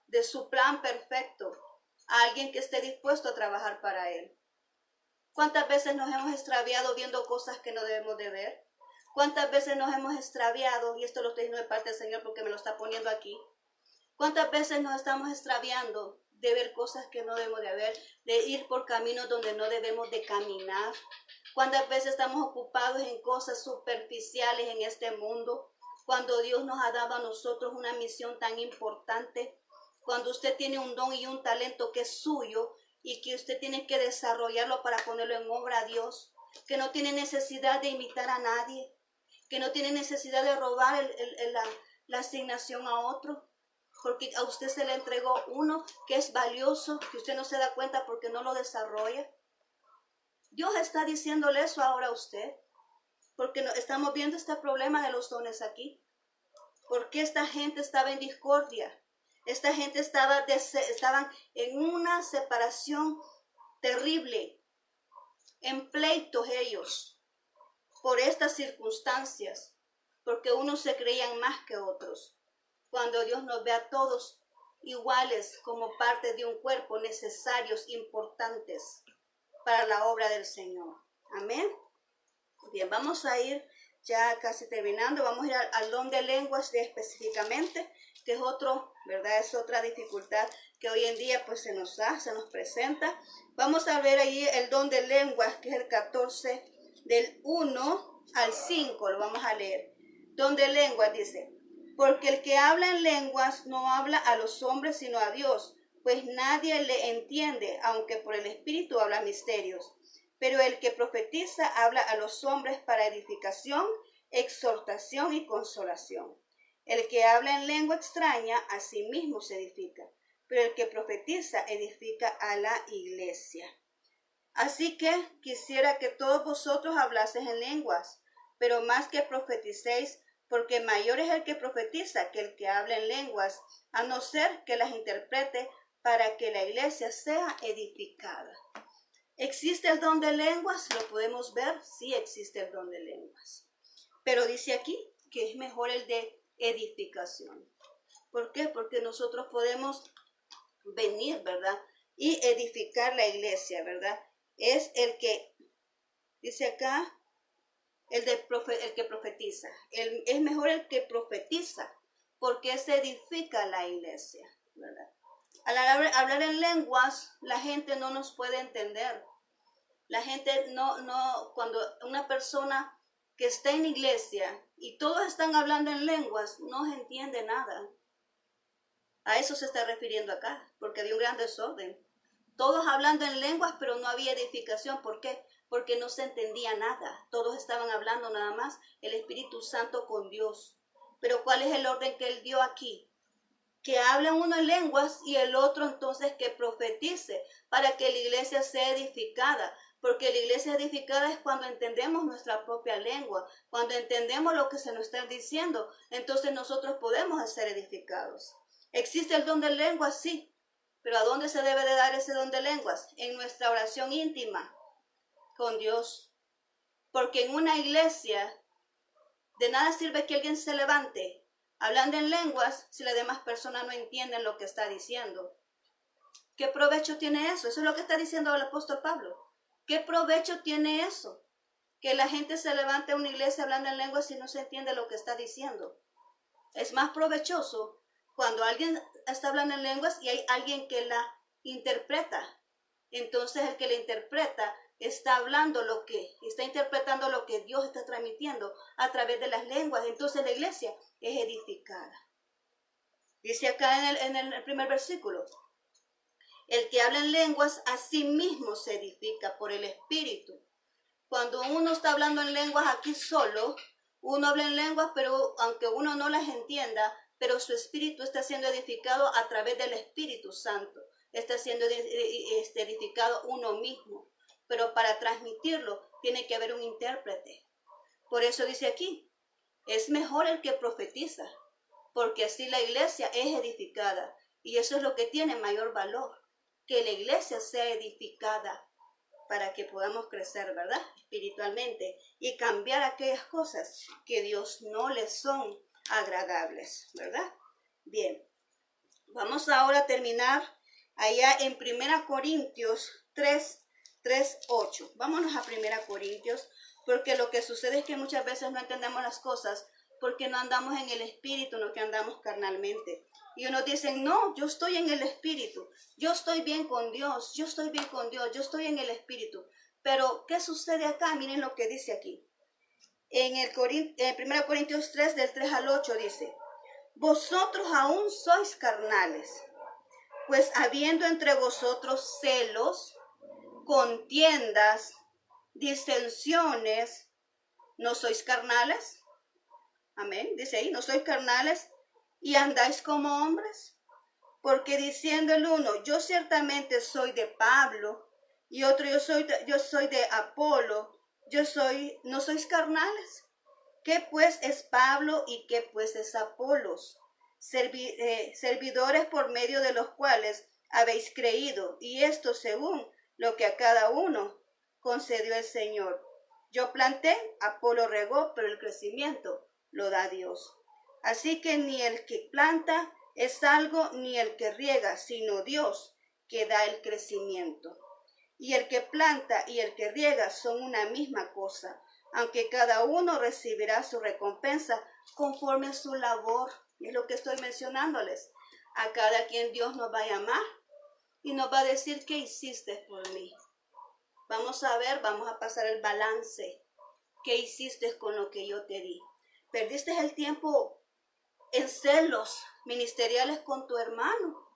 de su plan perfecto a alguien que esté dispuesto a trabajar para Él. ¿Cuántas veces nos hemos extraviado viendo cosas que no debemos de ver? ¿Cuántas veces nos hemos extraviado? Y esto lo estoy diciendo de parte del Señor porque me lo está poniendo aquí. ¿Cuántas veces nos estamos extraviando de ver cosas que no debemos de ver, de ir por caminos donde no debemos de caminar? ¿Cuántas veces estamos ocupados en cosas superficiales en este mundo? Cuando Dios nos ha dado a nosotros una misión tan importante, cuando usted tiene un don y un talento que es suyo y que usted tiene que desarrollarlo para ponerlo en obra a Dios, que no tiene necesidad de imitar a nadie, que no tiene necesidad de robar la asignación a otro, porque a usted se le entregó uno que es valioso, que usted no se da cuenta porque no lo desarrolla. Dios está diciéndole eso ahora a usted, porque estamos viendo este problema de los dones aquí. Porque esta gente estaba en discordia. Esta gente estaban en una separación terrible, en pleitos ellos, por estas circunstancias, porque unos se creían más que otros. Cuando Dios nos ve a todos iguales como parte de un cuerpo, necesarios, importantes para la obra del Señor. Amén. Bien, vamos a ir ya casi terminando. Vamos a ir al don de lenguas específicamente, que es otro, ¿verdad? Es otra dificultad que hoy en día pues se nos presenta. Vamos a ver ahí el don de lenguas, que es el 14 del 1 al 5, lo vamos a leer. Don de lenguas dice: porque el que habla en lenguas no habla a los hombres sino a Dios, pues nadie le entiende, aunque por el Espíritu habla misterios. Pero el que profetiza habla a los hombres para edificación, exhortación y consolación. El que habla en lengua extraña a sí mismo se edifica, pero el que profetiza edifica a la iglesia. Así que quisiera que todos vosotros hablaseis en lenguas, pero más que profeticéis, porque mayor es el que profetiza que el que habla en lenguas, a no ser que las interprete para que la iglesia sea edificada. ¿Existe el don de lenguas? ¿Lo podemos ver? Sí existe el don de lenguas. Pero dice aquí que es mejor el de edificación. ¿Por qué? Porque nosotros podemos venir, ¿verdad? Y edificar la iglesia, ¿verdad? Es el que, dice acá, el que profetiza. Es mejor el que profetiza, porque se edifica la iglesia, ¿verdad? Al hablar en lenguas, la gente no nos puede entender. La gente cuando una persona que está en iglesia y todos están hablando en lenguas, no se entiende nada. A eso se está refiriendo acá, porque había un gran desorden. Todos hablando en lenguas, pero no había edificación. ¿Por qué? porque no se entendía nada. Todos estaban hablando nada más el Espíritu Santo con Dios. Pero ¿cuál es el orden que Él dio aquí? Que hablen uno en lenguas y el otro entonces que profetice para que la iglesia sea edificada. Porque la iglesia edificada es cuando entendemos nuestra propia lengua, cuando entendemos lo que se nos está diciendo, entonces nosotros podemos ser edificados. ¿Existe el don de lenguas? Sí. Pero ¿a dónde se debe de dar ese don de lenguas? En nuestra oración íntima con Dios. Porque en una iglesia de nada sirve que alguien se levante hablando en lenguas si las demás personas no entienden lo que está diciendo. ¿Qué provecho tiene eso? Eso es lo que está diciendo el apóstol Pablo. ¿Qué provecho tiene eso? Que la gente se levante a una iglesia hablando en lenguas si no se entiende lo que está diciendo. Es más provechoso cuando alguien está hablando en lenguas y hay alguien que la interpreta. Entonces el que la interpreta está interpretando lo que Dios está transmitiendo a través de las lenguas. Entonces la iglesia es edificada. Dice acá en el primer versículo: el que habla en lenguas a sí mismo se edifica por el Espíritu. Cuando uno está hablando en lenguas aquí solo, uno habla en lenguas, pero aunque uno no las entienda, pero su espíritu está siendo edificado a través del Espíritu Santo. Está siendo edificado uno mismo. Pero para transmitirlo tiene que haber un intérprete. Por eso dice aquí, es mejor el que profetiza, porque así la iglesia es edificada. Y eso es lo que tiene mayor valor, que la iglesia sea edificada para que podamos crecer, ¿verdad? Espiritualmente y cambiar aquellas cosas que Dios no les son agradables, ¿verdad? Bien, vamos ahora a terminar allá en 1 Corintios 3:8. Vámonos a 1 Corintios, porque lo que sucede es que muchas veces no entendemos las cosas porque no andamos en el espíritu, no que andamos carnalmente. Y unos dicen, no, yo estoy en el espíritu, yo estoy bien con Dios, yo estoy bien con Dios, yo estoy en el espíritu. Pero, ¿qué sucede acá? Miren lo que dice aquí. En 1 Corintios 3, del 3 al 8 dice, vosotros aún sois carnales, pues habiendo entre vosotros celos, contiendas, disensiones, ¿no sois carnales? Amén. Dice ahí, no sois carnales y andáis como hombres. Porque diciendo el uno, yo ciertamente soy de Pablo, y otro, yo soy de Apolo, ¿no sois carnales? ¿Qué pues es Pablo y qué pues es Apolos? Servidores por medio de los cuales habéis creído, y esto según lo que a cada uno concedió el Señor. Yo planté, Apolo regó, pero el crecimiento lo da Dios. Así que ni el que planta es algo, ni el que riega, sino Dios que da el crecimiento. Y el que planta y el que riega son una misma cosa, aunque cada uno recibirá su recompensa conforme a su labor. Y es lo que estoy mencionándoles. A cada quien Dios nos va a llamar y nos va a decir, ¿qué hiciste por mí? Vamos a ver, vamos a pasar el balance. ¿Qué hiciste con lo que yo te di? ¿Perdiste el tiempo en celos ministeriales con tu hermano?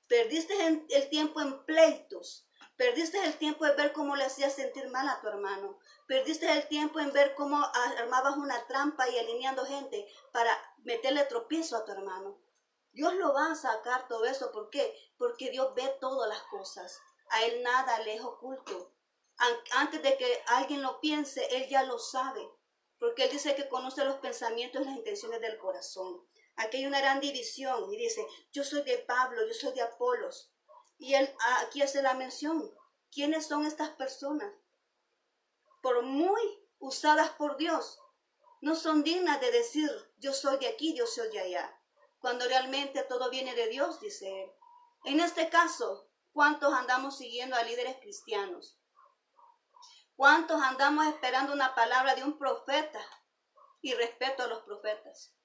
¿Perdiste el tiempo en pleitos? ¿Perdiste el tiempo en ver cómo le hacías sentir mal a tu hermano? ¿Perdiste el tiempo en ver cómo armabas una trampa y alineando gente para meterle tropiezo a tu hermano? Dios lo va a sacar todo eso. ¿Por qué? Porque Dios ve todas las cosas. A Él nada le es oculto. Antes de que alguien lo piense, Él ya lo sabe. Porque Él dice que conoce los pensamientos y las intenciones del corazón. Aquí hay una gran división y dice, yo soy de Pablo, yo soy de Apolos. Y Él aquí hace la mención. ¿Quiénes son estas personas? Por muy usadas por Dios, no son dignas de decir, yo soy de aquí, yo soy de allá. Cuando realmente todo viene de Dios, dice Él. En este caso, ¿cuántos andamos siguiendo a líderes cristianos? ¿Cuántos andamos esperando una palabra de un profeta? Y respeto a los profetas.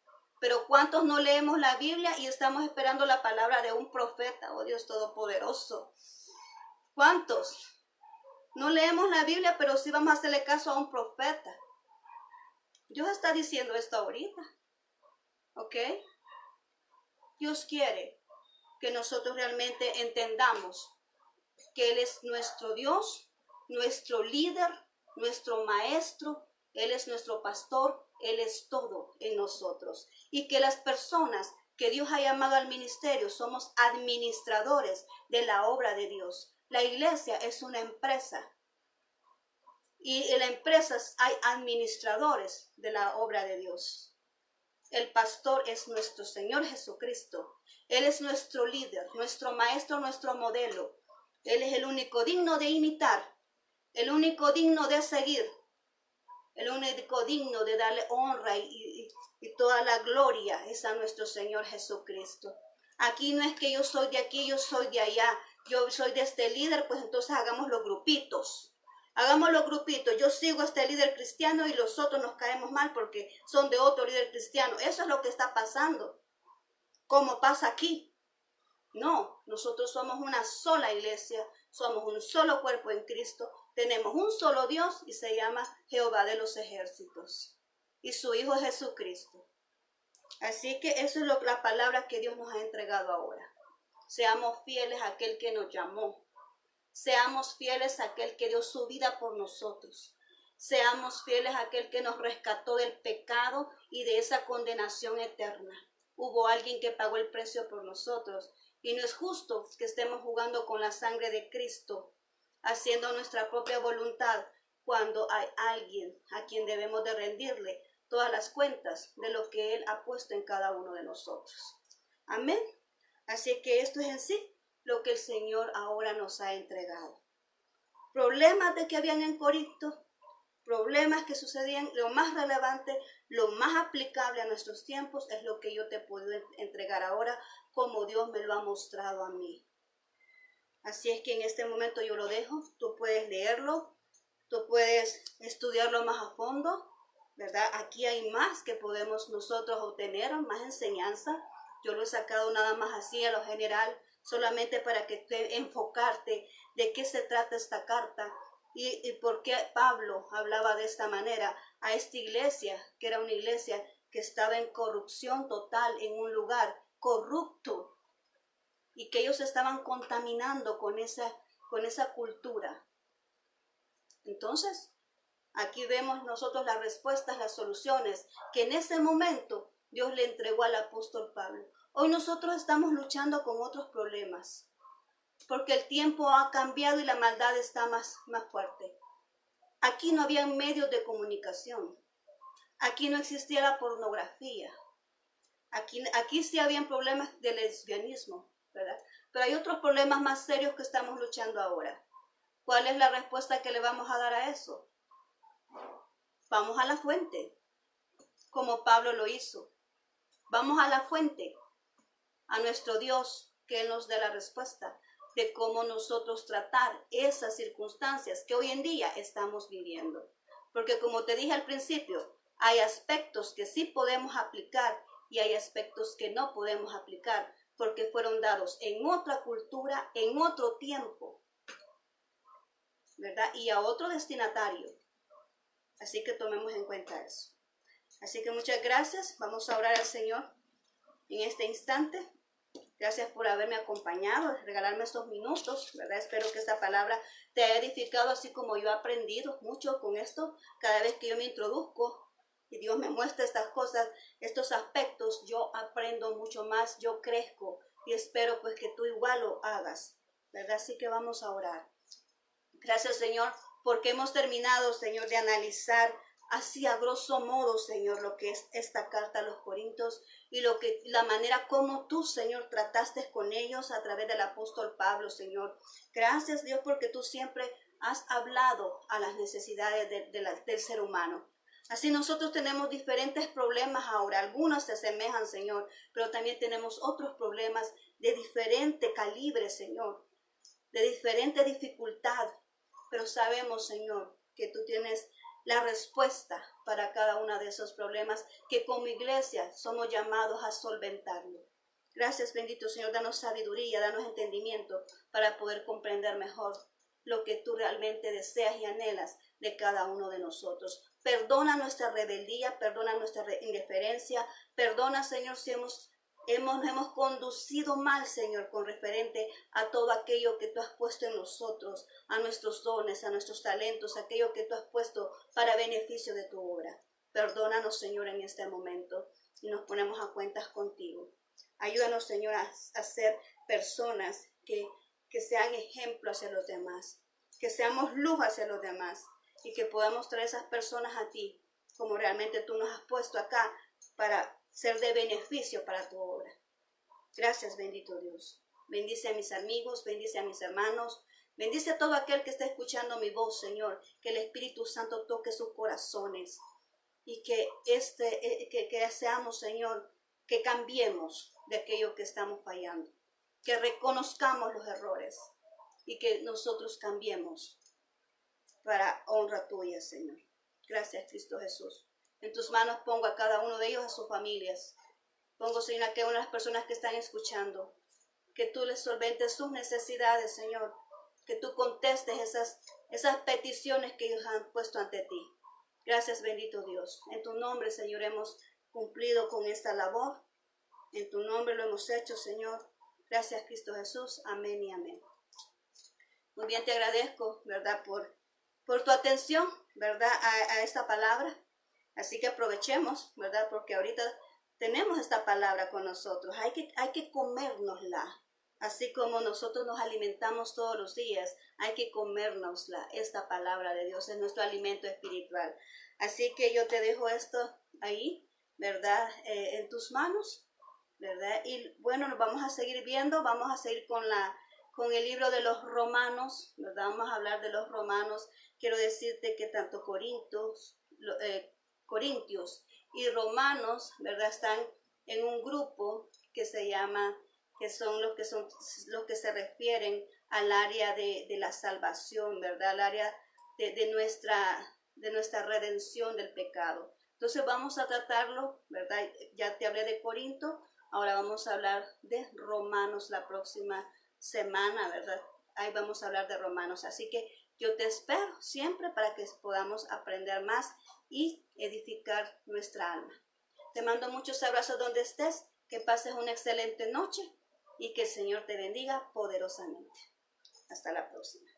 Pero ¿cuántos no leemos la Biblia y estamos esperando la palabra de un profeta? Oh Dios Todopoderoso. ¿Cuántos? No leemos la Biblia, pero sí vamos a hacerle caso a un profeta. Dios está diciendo esto ahorita. ¿Ok? Dios quiere que nosotros realmente entendamos que Él es nuestro Dios, nuestro líder, nuestro maestro, Él es nuestro pastor, Él es todo en nosotros. Y que las personas que Dios ha llamado al ministerio somos administradores de la obra de Dios. La iglesia es una empresa y en la empresa hay administradores de la obra de Dios. El pastor es nuestro Señor Jesucristo. Él es nuestro líder, nuestro maestro, nuestro modelo. Él es el único digno de imitar, el único digno de seguir, el único digno de darle honra y toda la gloria es a nuestro Señor Jesucristo. Aquí no es que yo soy de aquí, yo soy de allá, yo soy de este líder, pues entonces hagamos los grupitos. Hagamos los grupitos. Yo sigo a este líder cristiano y los otros nos caemos mal porque son de otro líder cristiano. Eso es lo que está pasando. Como pasa aquí. No, nosotros somos una sola iglesia, somos un solo cuerpo en Cristo, tenemos un solo Dios y se llama Jehová de los ejércitos y su Hijo Jesucristo. Así que eso es la palabra que Dios nos ha entregado ahora. Seamos fieles a aquel que nos llamó. Seamos fieles a aquel que dio su vida por nosotros. Seamos fieles a aquel que nos rescató del pecado y de esa condenación eterna. Hubo alguien que pagó el precio por nosotros. Y no es justo que estemos jugando con la sangre de Cristo, haciendo nuestra propia voluntad, cuando hay alguien a quien debemos de rendirle todas las cuentas de lo que Él ha puesto en cada uno de nosotros. Amén. Así que esto es en sí lo que el Señor ahora nos ha entregado. Problemas de que habían en Corinto, problemas que sucedían, lo más relevante, lo más aplicable a nuestros tiempos es lo que yo te puedo entregar ahora, como Dios me lo ha mostrado a mí. Así es que en este momento yo lo dejo, tú puedes leerlo, tú puedes estudiarlo más a fondo, ¿verdad? Aquí hay más que podemos nosotros obtener, más enseñanza. Yo lo he sacado nada más así a lo general, solamente para que te enfocarte de qué se trata esta carta y por qué Pablo hablaba de esta manera a esta iglesia, que era una iglesia que estaba en corrupción total, en un lugar corrupto, y que ellos estaban contaminando con esa cultura. Entonces, aquí vemos nosotros las respuestas, las soluciones que en ese momento Dios le entregó al apóstol Pablo. Hoy nosotros estamos luchando con otros problemas, porque el tiempo ha cambiado y la maldad está más fuerte. Aquí no había medios de comunicación, aquí no existía la pornografía, aquí sí habían problemas de lesbianismo, ¿verdad? Pero hay otros problemas más serios que estamos luchando ahora. ¿Cuál es la respuesta que le vamos a dar a eso? Vamos a la fuente, como Pablo lo hizo. Vamos a la fuente, a nuestro Dios, que Él nos dé la respuesta de cómo nosotros tratar esas circunstancias que hoy en día estamos viviendo. Porque como te dije al principio, hay aspectos que sí podemos aplicar y hay aspectos que no podemos aplicar porque fueron dados en otra cultura, en otro tiempo, ¿verdad? Y a otro destinatario. Así que tomemos en cuenta eso. Así que muchas gracias. Vamos a orar al Señor en este instante. Gracias por haberme acompañado, regalarme estos minutos, ¿verdad? Espero que esta palabra te haya edificado, así como yo he aprendido mucho con esto. Cada vez que yo me introduzco y Dios me muestra estas cosas, estos aspectos, yo aprendo mucho más, yo crezco y espero pues que tú igual lo hagas, ¿verdad? Así que vamos a orar. Gracias, Señor, porque hemos terminado, Señor, de analizar así a grosso modo, Señor, lo que es esta carta a los Corintios y la manera como tú, Señor, trataste con ellos a través del apóstol Pablo, Señor. Gracias, Dios, porque tú siempre has hablado a las necesidades del ser humano. Así nosotros tenemos diferentes problemas ahora. Algunos se asemejan, Señor, pero también tenemos otros problemas de diferente calibre, Señor, de diferente dificultad. Pero sabemos, Señor, que tú tienes la respuesta para cada uno de esos problemas que como iglesia somos llamados a solventarlo. Gracias, bendito Señor, danos sabiduría, danos entendimiento para poder comprender mejor lo que tú realmente deseas y anhelas de cada uno de nosotros. Perdona nuestra rebeldía, perdona nuestra indiferencia, perdona, Señor, si hemos nos hemos conducido mal, Señor, con referente a todo aquello que tú has puesto en nosotros, a nuestros dones, a nuestros talentos, aquello que tú has puesto para beneficio de tu obra. Perdónanos, Señor, en este momento y nos ponemos a cuentas contigo. Ayúdanos, Señor, a ser personas que sean ejemplo hacia los demás, que seamos luz hacia los demás y que podamos traer esas personas a ti, como realmente tú nos has puesto acá para ser de beneficio para tu obra. Gracias, bendito Dios. Bendice a mis amigos, bendice a mis hermanos, bendice a todo aquel que está escuchando mi voz, Señor. Que el Espíritu Santo toque sus corazones y que seamos, Señor, que cambiemos de aquello que estamos fallando, que reconozcamos los errores y que nosotros cambiemos para honra tuya, Señor. Gracias, Cristo Jesús. En tus manos pongo a cada uno de ellos, a sus familias. Pongo, Señor, a cada una de las personas que están escuchando. Que tú les solventes sus necesidades, Señor. Que tú contestes esas peticiones que ellos han puesto ante ti. Gracias, bendito Dios. En tu nombre, Señor, hemos cumplido con esta labor. En tu nombre lo hemos hecho, Señor. Gracias, Cristo Jesús. Amén y amén. Muy bien, te agradezco, ¿verdad? Por tu atención, ¿verdad? A esta palabra. Así que aprovechemos, ¿verdad? Porque ahorita tenemos esta palabra con nosotros. Hay que comérnosla. Así como nosotros nos alimentamos todos los días, hay que comérnosla. Esta palabra de Dios es nuestro alimento espiritual. Así que yo te dejo esto ahí, ¿verdad? En tus manos, ¿verdad? Y bueno, nos vamos a seguir viendo, vamos a seguir con el libro de los Romanos, ¿verdad? Vamos a hablar de los Romanos. Quiero decirte que tanto Corintios y Romanos, ¿verdad? Están en un grupo que se llama, que son los que se refieren al área de la salvación, ¿verdad? Al área de nuestra redención del pecado. Entonces vamos a tratarlo, ¿verdad? Ya te hablé de Corinto, ahora vamos a hablar de Romanos la próxima semana, ¿verdad? Ahí vamos a hablar de Romanos. Así que yo te espero siempre para que podamos aprender más y edificar nuestra alma. Te mando muchos abrazos donde estés, que pases una excelente noche y que el Señor te bendiga poderosamente. Hasta la próxima.